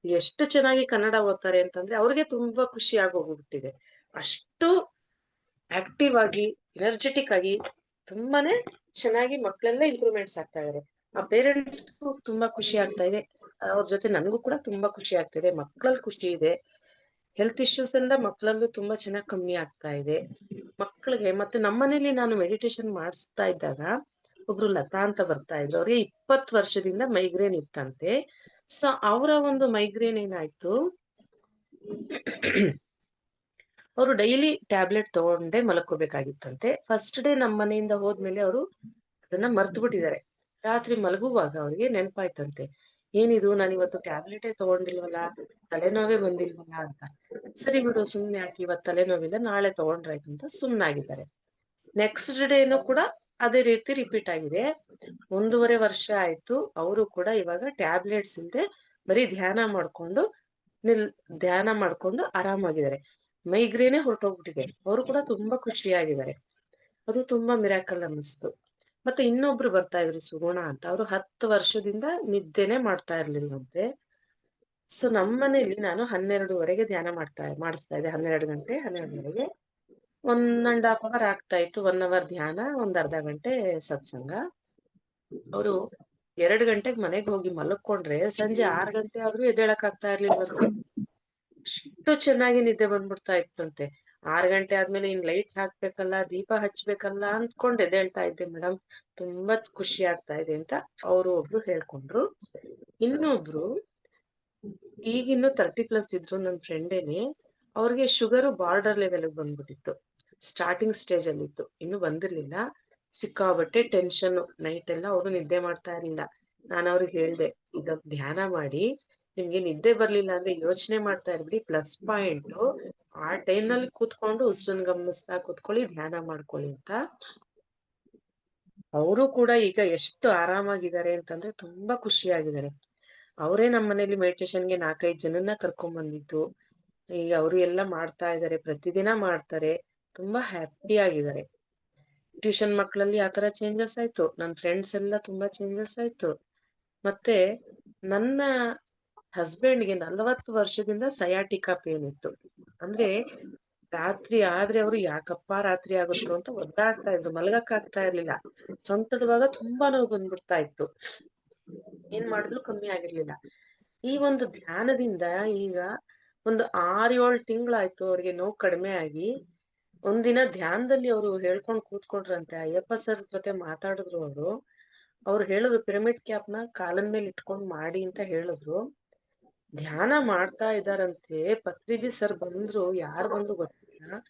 ಎಷ್ಟು ಚೆನ್ನಾಗಿ ಕನ್ನಡ ಓದ್ತಾರೆ ಅಂತಂದ್ರೆ ಅವ್ರಿಗೆ ತುಂಬಾ ಖುಷಿ ಆಗೋಗ್ಬಿಟ್ಟಿದೆ. ಅಷ್ಟು ಆಕ್ಟಿವ್ ಆಗಿ, ಎನರ್ಜೆಟಿಕ್ ಆಗಿ ತುಂಬಾನೇ ಚೆನ್ನಾಗಿ ಮಕ್ಕಳೆಲ್ಲ ಇಂಪ್ರೂವ್‌ಮೆಂಟ್ಸ್ ಆಗ್ತಾ ಇದಾರೆ. ಆ ಪೇರೆಂಟ್ಸ್‌ಗೂ ತುಂಬಾ ಖುಷಿ ಆಗ್ತಾ ಇದೆ. ಅವ್ರ ಜೊತೆ ನನ್ಗೂ ಕೂಡ ತುಂಬಾ ಖುಷಿ ಆಗ್ತಿದೆ. ಮಕ್ಳಲ್ಲಿ ಖುಷಿ ಇದೆ. ಹೆಲ್ತ್ ಇಶ್ಯೂಸ್ ಎಲ್ಲ ಮಕ್ಕಳಲ್ಲೂ ತುಂಬಾ ಚೆನ್ನಾಗ್ ಕಮ್ಮಿ ಆಗ್ತಾ ಇದೆ. ಮಕ್ಕಳಿಗೆ ಮತ್ತೆ ನಮ್ಮನೇಲಿ ನಾನು ಮೆಡಿಟೇಷನ್ ಮಾಡಿಸ್ತಾ ಇದ್ದಾಗ ಒಬ್ರು ಲತಾ ಅಂತ ಬರ್ತಾ ಇದ್ರು. ಅವ್ರಿಗೆ 20 ವರ್ಷದಿಂದ ಮೈಗ್ರೇನ್ ಇತ್ತಂತೆ. ಸೊ ಅವರ ಒಂದು ಮೈಗ್ರೇನ್ ಏನಾಯ್ತು, ಅವರು ಡೈಲಿ ಟ್ಯಾಬ್ಲೆಟ್ ತಗೊಂಡೇ ಮಲ್ಕೋಬೇಕಾಗಿತ್ತಂತೆ. ಫಸ್ಟ್ ಡೇ ನಮ್ಮ ಮನೆಯಿಂದ ಹೋದ್ಮೇಲೆ ಅವರು ಅದನ್ನ ಮರ್ತು ಬಿಟ್ಟಿದ್ದಾರೆ. ರಾತ್ರಿ ಮಲಗುವಾಗ ಅವ್ರಿಗೆ ನೆನಪಾಯ್ತಂತೆ. ಏನಿದು ನಾನಿವತ್ತು ಟ್ಯಾಬ್ಲೆಟೇ ತಗೊಂಡಿಲ್ವಲ್ಲ, ತಲೆನೋವೇ ಬಂದಿಲ್ವಲ್ಲ ಅಂತ. ಸರಿ ಬಿಡು ಸುಮ್ನೆ ಯಾಕೆ ಇವತ್ತು ತಲೆನೋವಿಲ್ಲ ನಾಳೆ ತಗೊಂಡ್ರಾಯ್ತು ಅಂತ ಸುಮ್ನಾಗಿದ್ದಾರೆ. ನೆಕ್ಸ್ಟ್ ಡೇನು ಕೂಡ ಅದೇ ರೀತಿ ರಿಪೀಟ್ ಆಗಿದೆ. 1.5 ವರ್ಷ ಆಯ್ತು. ಅವರು ಕೂಡ ಇವಾಗ ಟ್ಯಾಬ್ಲೆಟ್ಸ್ ಇಲ್ದೆ ಬರೀ ನಿಲ್ ಧ್ಯಾನ ಮಾಡ್ಕೊಂಡು ಆರಾಮಾಗಿದ್ದಾರೆ. ಮೈಗ್ರೇನೇ ಹೊರಟೋಗ್ಬಿಟ್ಟಿದೆ. ಅವರು ಕೂಡ ತುಂಬಾ ಖುಷಿಯಾಗಿದ್ದಾರೆ. ಅದು ತುಂಬಾ ಮಿರಾಕಲ್ ಅನ್ನಿಸ್ತು. ಮತ್ತೆ ಇನ್ನೊಬ್ರು ಬರ್ತಾ ಇದ್ರು ಸುಗುಣ ಅಂತ. ಅವ್ರು 10 ವರ್ಷದಿಂದ ನಿದ್ದೆನೆ ಮಾಡ್ತಾ ಇರ್ಲಿಲ್ವಂತೆ. ಸೊ ನಮ್ಮನೇಲಿ ನಾನು 12:30ಗೆ ಧ್ಯಾನ ಮಾಡಿಸ್ತಾ ಇದ್ದೆ. 12 ಗಂಟೆ 12:30ಗೆ 1 1/2 ಅವರ್ ಆಗ್ತಾ ಇತ್ತು. 1 ಅವರ್ ಧ್ಯಾನ, ಒಂದ್ ಅರ್ಧ ಗಂಟೆ ಸತ್ಸಂಗ. ಅವರು 2 ಗಂಟೆಗೆ ಮನೆಗ್ ಹೋಗಿ ಮಲಗ್ಕೊಂಡ್ರೆ ಸಂಜೆ 6 ಗಂಟೆ ಆದ್ರೂ ಎದ್ದೇಳಕ್ ಆಗ್ತಾ ಇರ್ಲಿಲ್ವಂತೆ. ಅಷ್ಟು ಚೆನ್ನಾಗಿ ನಿದ್ದೆ ಬಂದ್ಬಿಡ್ತಾ ಇತ್ತಂತೆ. 6 ಗಂಟೆ ಆದ್ಮೇಲೆ ಇನ್ ಲೈಟ್ ಹಾಕ್ಬೇಕಲ್ಲ, ದೀಪ ಹಚ್ಬೇಕಲ್ಲ ಅಂದ್ಕೊಂಡ್ ಎದ್ದೇಳ್ತಾ ಇದ್ದೆ ಮೇಡಮ್. ತುಂಬಾ ಖುಷಿ ಆಗ್ತಾ ಇದೆ ಅಂತ ಅವರು ಒಬ್ರು ಹೇಳ್ಕೊಂಡ್ರು. ಇನ್ನೊಬ್ರು ಈಗಿನ್ನು 30+ ಇದ್ರು ನನ್ ಫ್ರೆಂಡೇನೆ. ಅವ್ರಿಗೆ ಶುಗರು ಬಾರ್ಡರ್ ಲೆವೆಲ್‌ಗೆ ಬಂದ್ಬಿಟ್ಟಿತ್ತು. Starting stage ಅಲ್ಲಿತ್ತು. ಇನ್ನು ಬಂದಿರ್ಲಿಲ್ಲ. ಸಿಕ್ಕಾಬಟ್ಟೆ ಟೆನ್ಷನ್ನು. ನೈಟ್ ಎಲ್ಲ ಅವ್ರು ನಿದ್ದೆ ಮಾಡ್ತಾ ಇರ್ಲಿಲ್ಲ. ನಾನ್ ಅವ್ರಿಗೆ ಹೇಳ್ದೆ, "ಈಗ ಧ್ಯಾನ ಮಾಡಿ, ನಿಮ್ಗೆ ನಿದ್ದೆ ಬರ್ಲಿಲ್ಲ ಅಂದ್ರೆ ಯೋಚನೆ ಮಾಡ್ತಾ ಇರ್ಬಿಡಿ. ಪ್ಲಸ್ ಪಾಯಿಂಟು ಆ ಟೈಮ್‌ನಲ್ಲಿ ಕೂತ್ಕೊಂಡು ಉಸಿರನ್ನ ಗಮನಿಸ್ತಾ ಕೂತ್ಕೊಳ್ಳಿ, ಧ್ಯಾನ ಮಾಡ್ಕೊಳ್ಳಿ" ಅಂತ. ಅವರು ಕೂಡ ಈಗ ಎಷ್ಟು ಆರಾಮಾಗಿದ್ದಾರೆ ಅಂತಂದ್ರೆ ತುಂಬಾ ಖುಷಿಯಾಗಿದ್ದಾರೆ. ಅವರೇ ನಮ್ಮನೇಲಿ ಮೆಡಿಟೇಷನ್‌ಗೆ 4, 5 ಜನನ್ನ ಕರ್ಕೊಂಡ್ ಬಂದಿದ್ದು. ಈಗ ಅವರು ಎಲ್ಲ ಮಾಡ್ತಾ ಇದ್ದಾರೆ. ಪ್ರತಿದಿನ ಮಾಡ್ತಾರೆ. ತುಂಬಾ ಹ್ಯಾಪಿ ಆಗಿದ್ದಾರೆ. ಟ್ಯೂಷನ್ ಮಕ್ಕಳಲ್ಲಿ ಆ ತರ ಚೇಂಜಸ್ ಆಯ್ತು. ನನ್ ಫ್ರೆಂಡ್ಸ್ ಎಲ್ಲ ತುಂಬಾ ಚೇಂಜಸ್ ಆಯ್ತು. ಮತ್ತೆ ನನ್ನ ಹಸ್ಬೆಂಡ್‌ಗೆ 40 ವರ್ಷದಿಂದ ಸಯಾಟಿಕಾ ಪೇನ್ ಇತ್ತು. ಅಂದ್ರೆ ರಾತ್ರಿ ಆದ್ರೆ ಅವ್ರು ಯಾಕಪ್ಪ ರಾತ್ರಿ ಆಗುತ್ತೋ ಅಂತ ಒದ್ದಾಡ್ತಾ ಇದ್ರು. ಮಲಗಕ್ ಆಗ್ತಾ ಇರ್ಲಿಲ್ಲ. ಸೊಂಟದ ಭಾಗ ತುಂಬಾ ನೋವು ಬಂದ್ಬಿಡ್ತಾ ಇತ್ತು. ಏನ್ ಮಾಡಿದ್ರು ಕಮ್ಮಿ ಆಗಿರ್ಲಿಲ್ಲ. ಈ ಒಂದು ಧ್ಯಾನದಿಂದ ಈಗ ಒಂದು 6, 7 ತಿಂಗಳಾಯ್ತು ಅವ್ರಿಗೆ ನೋವು ಕಡಿಮೆ ಆಗಿ. ಒಂದಿನ ಧ್ಯಾನದಲ್ಲಿ ಅವ್ರು ಹೇಳ್ಕೊಂಡ್ ಕೂತ್ಕೊಂಡ್ರಂತೆ. ಅಯ್ಯಪ್ಪ ಸರ್ ಜೊತೆ ಮಾತಾಡಿದ್ರು ಅವ್ರು. ಅವ್ರು ಹೇಳಿದ್ರು ಪಿರಮಿಡ್ ಕ್ಯಾಪ್‌ನ ಕಾಲಿನ್ ಮೇಲೆ ಇಟ್ಕೊಂಡ್ ಮಾಡಿ ಅಂತ ಹೇಳಿದ್ರು. ಧ್ಯಾನ ಮಾಡ್ತಾ ಇದಾರಂತೆ. ಪತ್ರಿಜಿ ಸರ್ ಬಂದ್ರು. ಯಾರ್ ಬಂದ್ರು ಗೊತ್ತಿಲ್ಲ.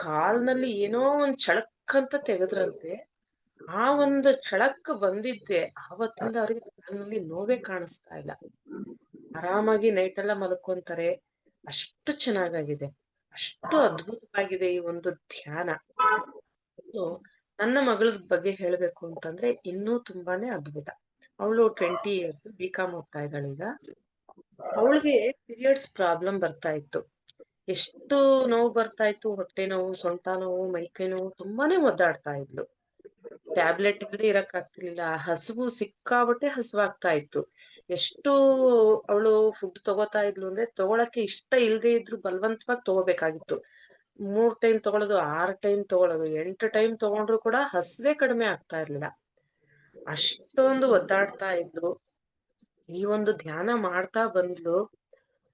ಕಾಲ್ನಲ್ಲಿ ಏನೋ ಒಂದ್ ಛಳಕ್ ಅಂತ ತೆಗೆದ್ರಂತೆ. ಆ ಒಂದು ಛಳಕ್ ಬಂದಿದ್ದೆ ಆವತ್ತಿಂದ ಅವ್ರಿಗೆ ಕಾಲ್ನಲ್ಲಿ ನೋವೇ ಕಾಣಿಸ್ತಾ ಇಲ್ಲ. ಆರಾಮಾಗಿ ನೈಟ್ ಎಲ್ಲ ಮಲ್ಕೊಂತಾರೆ. ಅಷ್ಟು ಚೆನ್ನಾಗಾಗಿದೆ. ಅಷ್ಟು ಅದ್ಭುತವಾಗಿದೆ ಈ ಒಂದು ಧ್ಯಾನ. ಸೊ ನನ್ನ ಮಗಳ ಬಗ್ಗೆ ಹೇಳ್ಬೇಕು ಅಂತಂದ್ರೆ ಇನ್ನೂ ತುಂಬಾನೇ ಅದ್ಭುತ. ಅವಳು 20 ಇಯರ್ಸ್ ಬಿಕಾಮ್ ಓದ್ತಾ ಇದ್ದಾಳೀಗ. ಅವಳಿಗೆ ಪೀರಿಯಡ್ಸ್ ಪ್ರಾಬ್ಲಮ್ ಬರ್ತಾ ಇತ್ತು. ಎಷ್ಟು ನೋವು ಬರ್ತಾ ಇತ್ತು, ಹೊಟ್ಟೆ ನೋವು, ಸೊಂಟ ನೋವು, ಮೈಕೈ ನೋವು, ತುಂಬಾನೇ ಒದ್ದಾಡ್ತಾ ಇದ್ಲು. ಟ್ಯಾಬ್ಲೆಟ್ ಇಲ್ಲದೆ ಇರಕ್ ಆಗ್ತಿರ್ಲಿಲ್ಲ. ಹಸುವು ಸಿಕ್ಕಾಬಟ್ಟೆ ಹಸುವಾಗ್ತಾ ಇತ್ತು. ಎಷ್ಟು ಅವಳು ಫುಡ್ ತಗೋತಾ ಇದ್ಲು ಅಂದ್ರೆ ತಗೊಳಕ್ಕೆ ಇಷ್ಟ ಇಲ್ದೇ ಇದ್ರು ಬಲವಂತವಾಗಿ ತಗೋಬೇಕಾಗಿತ್ತು. 3 ಟೈಮ್ ತಗೊಳ್ಳೋದು, 6 ಟೈಮ್ ತಗೊಳ್ಳೋದು, 8 ಟೈಮ್ ತಗೊಂಡ್ರು ಕೂಡ ಹಸ್ವೇ ಕಡಿಮೆ ಆಗ್ತಾ ಇರ್ಲಿಲ್ಲ. ಅಷ್ಟೊಂದು ಒದ್ದಾಡ್ತಾ ಇದ್ಲು. ಈ ಒಂದು ಧ್ಯಾನ ಮಾಡ್ತಾ ಬಂದ್ಲು.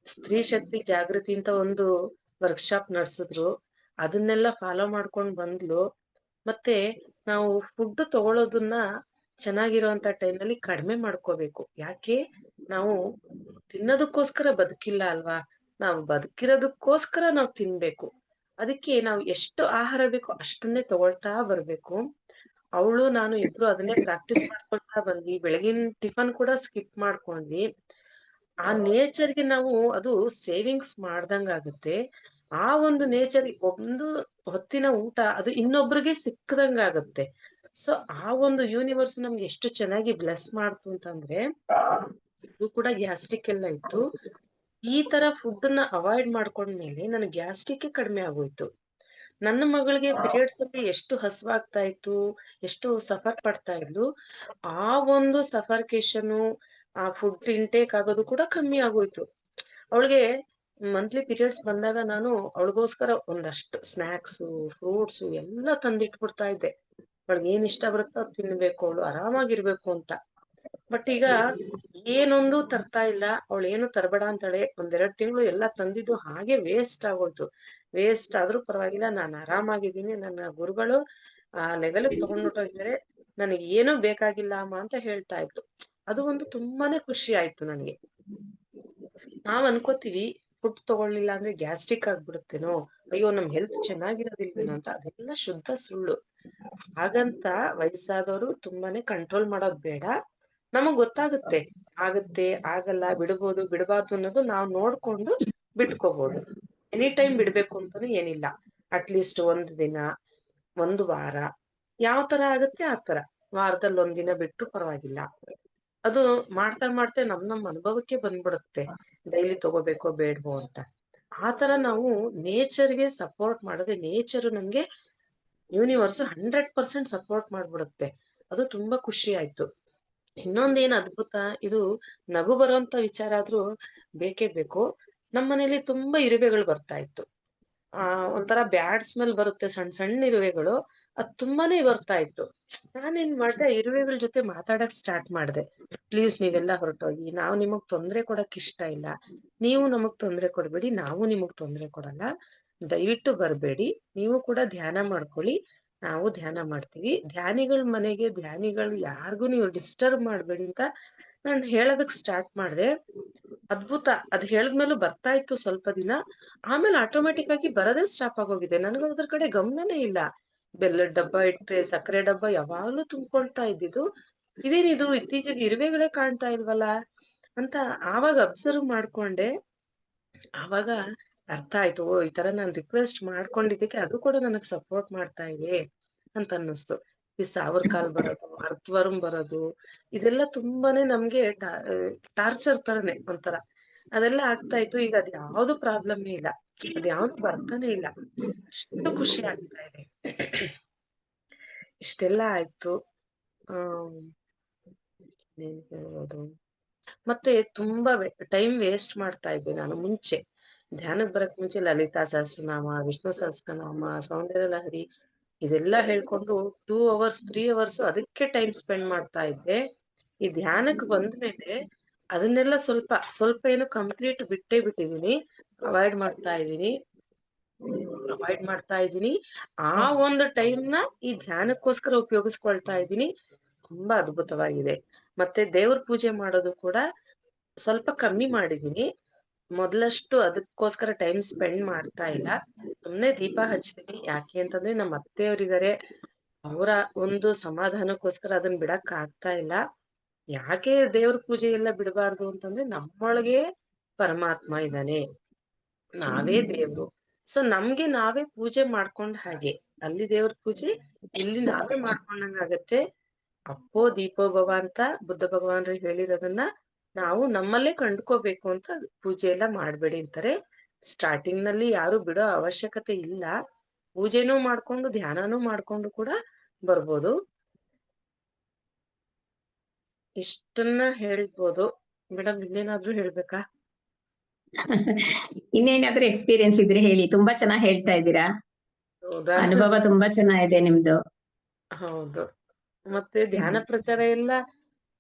ಸ್ತ್ರೀ ಶಕ್ತಿ ಜಾಗೃತಿ ಅಂತ ಒಂದು ವರ್ಕ್‌ಶಾಪ್ ನಡ್ಸಿದ್ರು. ಅದನ್ನೆಲ್ಲ ಫಾಲೋ ಮಾಡ್ಕೊಂಡ್ ಬಂದ್ಲು. ಮತ್ತೆ ನಾವು ಫುಡ್ ತಗೊಳ್ಳೋದನ್ನ ಚೆನ್ನಾಗಿರುವಂತ ಟೈಮ್‌ನಲ್ಲಿ ಕಡಿಮೆ ಮಾಡ್ಕೋಬೇಕು. ಯಾಕೆ? ನಾವು ತಿನ್ನೋದಕ್ಕೋಸ್ಕರ ಬದುಕಿಲ್ಲ ಅಲ್ವಾ? ನಾವು ಬದುಕಿರೋದಕ್ಕೋಸ್ಕರ ನಾವು ತಿನ್ಬೇಕು. ಅದಕ್ಕೆ ನಾವು ಎಷ್ಟು ಆಹಾರ ಬೇಕೋ ಅಷ್ಟನ್ನೇ ತಗೊಳ್ತಾ ಬರ್ಬೇಕು. ಅವಳು ನಾನು ಇಬ್ರು ಅದನ್ನೇ ಪ್ರಾಕ್ಟೀಸ್ ಮಾಡ್ಕೊಳ್ತಾ ಬಂದ್ವಿ. ಬೆಳಗಿನ ಟಿಫನ್ ಕೂಡ ಸ್ಕಿಪ್ ಮಾಡ್ಕೊಂಡ್ವಿ. ಆ ನೇಚರ್‌ಗೆ ನಾವು ಅದು ಸೇವಿಂಗ್ಸ್ ಮಾಡ್ದಂಗಾಗುತ್ತೆ. ಆ ಒಂದು ನೇಚರ್ ಒಂದು ಹೊತ್ತಿನ ಊಟ ಅದು ಇನ್ನೊಬ್ರಿಗೆ ಸಿಕ್ಕದಂಗಾಗುತ್ತೆ. ಸೊ ಆ ಒಂದು ಯೂನಿವರ್ಸ್ ನಮ್ಗೆ ಎಷ್ಟು ಚೆನ್ನಾಗಿ ಬ್ಲೆಸ್ ಮಾಡ್ತು ಅಂತಂದ್ರೆ, ಇದು ಕೂಡ ಗ್ಯಾಸ್ಟ್ರಿಕ್ ಎಲ್ಲ ಇತ್ತು. ಈ ತರ ಫುಡ್‌ನ್ನ ಅವಾಯ್ಡ್ ಮಾಡ್ಕೊಂಡ್ಮೇಲೆ ನನಗೆ ಗ್ಯಾಸ್ಟ್ರಿಕ್ಕೇ ಕಡಿಮೆ ಆಗೋಯ್ತು. ನನ್ನ ಮಗಳಿಗೆ ಪೀರಿಯಡ್ಸ್ ಅಲ್ಲಿ ಎಷ್ಟು ಹಸಿವಾಗ್ತಾ ಇತ್ತು, ಎಷ್ಟು ಸಫರ್ ಪಡ್ತಾ ಇದ್ಲು. ಆ ಒಂದು ಸಫರ್‌ಕೇಷನ್ನು, ಆ ಫುಡ್ ಇಂಟೇಕ್ ಆಗೋದು ಕೂಡ ಕಮ್ಮಿ ಆಗೋಯ್ತು. ಅವಳಿಗೆ ಮಂತ್ಲಿ ಪೀರಿಯಡ್ಸ್ ಬಂದಾಗ ನಾನು ಅವಳಿಗೋಸ್ಕರ ಒಂದಷ್ಟು ಸ್ನಾಕ್ಸು, ಫ್ರೂಟ್ಸು ಎಲ್ಲ ತಂದಿಟ್ಬಿಡ್ತಾ ಇದ್ದೆ. ಅವಳಿಗೆ ಏನ್ ಇಷ್ಟ ಬರುತ್ತೋ ಅದ್ ತಿನ್ಬೇಕು, ಅವಳು ಆರಾಮಾಗಿರ್ಬೇಕು ಅಂತ. ಬಟ್ ಈಗ ಏನೊಂದು ತರ್ತಾ ಇಲ್ಲ. ಅವಳೇನು ತರಬೇಡ ಅಂತಾಳೆ. 1, 2 ತಿಂಗಳು ಎಲ್ಲ ತಂದಿದ್ದು ಹಾಗೆ ವೇಸ್ಟ್ ಆಗೋಯ್ತು. ವೇಸ್ಟ್ ಆದ್ರೂ ಪರವಾಗಿಲ್ಲ. ನಾನ್ ಆರಾಮಾಗಿದ್ದೀನಿ. ನನ್ನ ಗುರುಗಳು ಆ ಲೆವೆಲ್‌ಗೆ ತಗೊಂಡ್ಹೊರ್ಟೋಗಿದ್ದಾರೆ. ನನಗೆ ಏನೂ ಬೇಕಾಗಿಲ್ಲ ಅಮ್ಮ ಅಂತ ಹೇಳ್ತಾ ಇದ್ರು. ಅದು ಒಂದು ತುಂಬಾನೇ ಖುಷಿ ಆಯ್ತು ನನಗೆ. ನಾವ್ ಅನ್ಕೋತೀವಿ ಫುಡ್ ತಗೊಳ್ಳಿಲ್ಲ ಅಂದ್ರೆ ಗ್ಯಾಸ್ಟ್ರಿಕ್ ಆಗ್ಬಿಡುತ್ತೇನೋ, ಅಯ್ಯೋ ನಮ್ ಹೆಲ್ತ್ ಚೆನ್ನಾಗಿರೋದಿಲ್ವೇನೋ ಅಂತ. ಅದೆಲ್ಲ ಶುದ್ಧ ಸುಳ್ಳು. ಹಾಗಂತ ವಯಸ್ಸಾದವರು ತುಂಬಾನೇ ಕಂಟ್ರೋಲ್ ಮಾಡೋದ್ ಬೇಡ. ನಮಗ್ ಗೊತ್ತಾಗುತ್ತೆ. ಆಗುತ್ತೆ, ಆಗಲ್ಲ, ಬಿಡ್ಬೋದು, ಬಿಡ್ಬಾರ್ದು ಅನ್ನೋದು ನಾವ್ ನೋಡ್ಕೊಂಡು ಬಿಟ್ಕೋಬಹುದು. ಎನಿ ಟೈಮ್ ಬಿಡ್ಬೇಕು ಅಂತಾನು ಏನಿಲ್ಲ. ಅಟ್‌ಲೀಸ್ಟ್ 1 ದಿನ, 1 ವಾರ ಯಾವ್ ತರ ಆಗುತ್ತೆ ಆ ತರ. ವಾರದಲ್ಲಿ 1 ದಿನ ಬಿಟ್ರು ಪರವಾಗಿಲ್ಲ. ಅದು ಮಾಡ್ತಾ ನಮ್ ಅನುಭವಕ್ಕೆ ಬಂದ್ಬಿಡುತ್ತೆ. ಡೈಲಿ ತಗೋಬೇಕೋ ಬೇಡ್ವೋ ಅಂತ. ಆ ತರ ನಾವು ನೇಚರ್‌ಗೆ ಸಪೋರ್ಟ್ ಮಾಡಿದ್ರೆ ನೇಚರ್ ನಮ್ಗೆ ಯೂನಿವರ್ಸ್ 100% ಸಪೋರ್ಟ್ ಮಾಡ್ಬಿಡುತ್ತೆ. ಅದು ತುಂಬಾ ಖುಷಿ ಆಯ್ತು. ಇನ್ನೊಂದೇನ್ ಅದ್ಭುತ, ಇದು ನಗು ಬರುವಂತ ವಿಚಾರ ಆದ್ರೂ ಬೇಕೇ ಬೇಕು. ನಮ್ಮನೇಲಿ ತುಂಬಾ ಇರುವೆಗಳು ಬರ್ತಾ ಇತ್ತು. ಒಂಥರ ಬ್ಯಾಡ್ ಸ್ಮೆಲ್ ಬರುತ್ತೆ, ಸಣ್ಣ ಸಣ್ಣ ಇರುವೆಗಳು. ಅದ್ ತುಂಬಾನೇ ಬರ್ತಾ ಇತ್ತು. ನಾನೇನ್ ಮಾಡ್ದೆ, ಇರುವೆಗಳ ಜೊತೆ ಮಾತಾಡಕ್ ಸ್ಟಾರ್ಟ್ ಮಾಡ್ದೆ. ಪ್ಲೀಸ್ ನೀವೆಲ್ಲ ಹೊರಟೋಗಿ, ನಾವು ನಿಮಗ್ ತೊಂದ್ರೆ ಕೊಡಕ್ ಇಷ್ಟ ಇಲ್ಲ. ನೀವು ನಮಗ್ ತೊಂದ್ರೆ ಕೊಡ್ಬೇಡಿ, ನಾವು ನಿಮಗ್ ತೊಂದ್ರೆ ಕೊಡಲ್ಲ. ದಯವಿಟ್ಟು ಬರ್ಬೇಡಿ. ನೀವು ಕೂಡ ಧ್ಯಾನ ಮಾಡ್ಕೊಳ್ಳಿ, ನಾವು ಧ್ಯಾನ ಮಾಡ್ತೀವಿ. ಧ್ಯಾನಿಗಳ ಮನೆಗೆ ಧ್ಯಾನಿಗಳು ಯಾರಿಗೂ ನೀವು ಡಿಸ್ಟರ್ಬ್ ಮಾಡ್ಬೇಡಿ ಅಂತ ನಾನ್ ಹೇಳೋದಕ್ ಸ್ಟಾರ್ಟ್ ಮಾಡ್ದೆ. ಅದ್ಭುತ, ಅದ್ ಹೇಳಿದ್ಮೇಲೂ ಬರ್ತಾ ಇತ್ತು ಸ್ವಲ್ಪ ದಿನ. ಆಮೇಲೆ ಆಟೋಮೆಟಿಕ್ ಆಗಿ ಬರೋದೇ ಸ್ಟಾಪ್ ಆಗೋಗಿದೆ. ನನಗೆ ಅದ್ರ ಕಡೆ ಗಮನನೇ ಇಲ್ಲ. ಬೆಲ್ಲದ ಡಬ್ಬ ಇಟ್ರೆ ಸಕ್ಕರೆ ಡಬ್ಬ ಯಾವಾಗ್ಲೂ ತುಂಬ್ಕೊಳ್ತಾ ಇದ್ದಿದ್ದು. ಇದೇನಿದು ಇತ್ತೀಚೆಗೆ ಇರುವೆಗಳೇ ಕಾಣ್ತಾ ಇಲ್ವಲ್ಲ ಅಂತ ಆವಾಗ ಅಬ್ಸರ್ವ್ ಮಾಡ್ಕೊಂಡೆ. ಆವಾಗ ಅರ್ಥ ಆಯ್ತು, ಓ ಈ ತರ ನಾನ್ ರಿಕ್ವೆಸ್ಟ್ ಮಾಡ್ಕೊಂಡಿದ್ದಕ್ಕೆ ಅದು ಕೂಡ ನನಗ್ ಸಪೋರ್ಟ್ ಮಾಡ್ತಾ ಇದೆ ಅಂತ ಅನ್ನಿಸ್ತು. ಈ ಸಾವರ್ ಕಾಲ್ ಬರೋದು, ಅರ್ಥವರ್ಮ್ ಬರೋದು, ಇದೆಲ್ಲ ತುಂಬಾನೇ ನಮ್ಗೆ ಟಾರ್ಚರ್ ತರನೇ ಒಂಥರ. ಅದೆಲ್ಲ ಆಗ್ತಾ ಇತ್ತು. ಈಗ ಅದ್ ಯಾವ್ದು ಪ್ರಾಬ್ಲಮ್ ಇಲ್ಲ, ಅದ್ ಯಾವ್ದು ಬರ್ತಾನೆ ಇಲ್ಲ. ಅಷ್ಟು ಖುಷಿ ಆಗ್ತಾ ಇದೆ. ಇಷ್ಟೆಲ್ಲ ಆಯ್ತು. ಹ್ಮ್ ಏನ್ ಹೇಳ್ಬೋದು, ಮತ್ತೆ ತುಂಬಾ ಟೈಮ್ ವೇಸ್ಟ್ ಮಾಡ್ತಾ ಇದ್ದೆ ನಾನು ಮುಂಚೆ. ಧ್ಯಾನಕ್ ಬರಕ್ ಮುಂಚೆ ಲಲಿತಾ ಸಹಸ್ರನಾಮ, ವಿಷ್ಣು ಸಹಸ್ರನಾಮ, ಸೌಂದರ್ಯ ಲಹರಿ ಇದೆಲ್ಲ ಹೇಳ್ಕೊಂಡು 2 ಅವರ್ಸ್ 3 ಅವರ್ಸ್ ಅದಕ್ಕೆ ಟೈಮ್ ಸ್ಪೆಂಡ್ ಮಾಡ್ತಾ ಇದ್ದೆ. ಈ ಧ್ಯಾನಕ್ ಬಂದ್ಮೇಲೆ ಅದನ್ನೆಲ್ಲ ಸ್ವಲ್ಪ ಸ್ವಲ್ಪ ಏನು ಕಂಪ್ಲೀಟ್ ಬಿಟ್ಟೇ ಬಿಟ್ಟಿದೀನಿ. ಅವಾಯ್ಡ್ ಮಾಡ್ತಾ ಇದೀನಿ ಅವಾಯ್ಡ್ ಮಾಡ್ತಾ ಇದೀನಿ. ಆ ಒಂದು ಟೈಮ್ನ ಈ ಧ್ಯಾನಕ್ಕೋಸ್ಕರ ಉಪಯೋಗಿಸ್ಕೊಳ್ತಾ ಇದ್ದೀನಿ. ತುಂಬಾ ಅದ್ಭುತವಾಗಿದೆ. ಮತ್ತೆ ದೇವ್ರ ಪೂಜೆ ಮಾಡೋದು ಕೂಡ ಸ್ವಲ್ಪ ಕಮ್ಮಿ ಮಾಡಿದೀನಿ. ಮೊದ್ಲಷ್ಟು ಅದಕ್ಕೋಸ್ಕರ ಟೈಮ್ ಸ್ಪೆಂಡ್ ಮಾಡ್ತಾ ಇಲ್ಲ. ಸುಮ್ನೆ ದೀಪ ಹಚ್ತೀನಿ. ಯಾಕೆ ಅಂತಂದ್ರೆ ನಮ್ಮ ಅತ್ತೆಯವರಿದಾರೆ, ಅವರ ಒಂದು ಸಮಾಧಾನಕ್ಕೋಸ್ಕರ ಅದನ್ನ ಬಿಡಕ್ ಆಗ್ತಾ ಇಲ್ಲ. ಯಾಕೆ ದೇವ್ರ ಪೂಜೆ ಎಲ್ಲ ಬಿಡಬಾರ್ದು ಅಂತಂದ್ರೆ, ನಮ್ಮೊಳಗೆ ಪರಮಾತ್ಮ ಇದ್ದಾನೆ, ನಾವೇ ದೇವ್ರು. ಸೊ ನಮ್ಗೆ ನಾವೇ ಪೂಜೆ ಮಾಡ್ಕೊಂಡ್ ಹಾಗೆ, ಅಲ್ಲಿ ದೇವ್ರ ಪೂಜೆ, ಇಲ್ಲಿ ನಾವೇ ಮಾಡ್ಕೊಂಡಂಗಾಗತ್ತೆ. ಅಪ್ಪೋ ದೀಪೋ ಭವ ಅಂತ ಬುದ್ಧ ಭಗವಾನ್ರು ಹೇಳಿರೋದನ್ನ ನಾವು ನಮ್ಮಲ್ಲೇ ಕಂಡ್ಕೋಬೇಕು ಅಂತ ಪೂಜೆ ಎಲ್ಲ ಮಾಡ್ಬೇಡಿ ಅಂತಾರೆ. ಸ್ಟಾರ್ಟಿಂಗ್ ನಲ್ಲಿ ಯಾರು ಬಿಡೋ ಅವಶ್ಯಕತೆ ಇಲ್ಲ. ಪೂಜೆನೂ ಮಾಡ್ಕೊಂಡು ಧ್ಯಾನನೂ ಮಾಡ್ಕೊಂಡು ಕೂಡ ಬರ್ಬೋದು. ಇಷ್ಟನ್ನ ಹೇಳ್ಬೋದು. ಮೇಡಮ್ ಇನ್ನೇನಾದ್ರೂ ಹೇಳ್ಬೇಕಾ? ಇನ್ನೇನಾದ್ರೂ ಎಕ್ಸ್ಪೀರಿಯನ್ಸ್ ಇದ್ರೆ ಹೇಳಿ, ತುಂಬಾ ಚೆನ್ನಾಗಿ ಹೇಳ್ತಾ ಇದ್ದೀರಾ. ಹೌದಾ? ಅನುಭವ ತುಂಬಾ ಚೆನ್ನಾಗಿದೆ ನಿಮ್ದು. ಹೌದು. ಮತ್ತೆ ಧ್ಯಾನ ಪ್ರಚಾರ ಎಲ್ಲ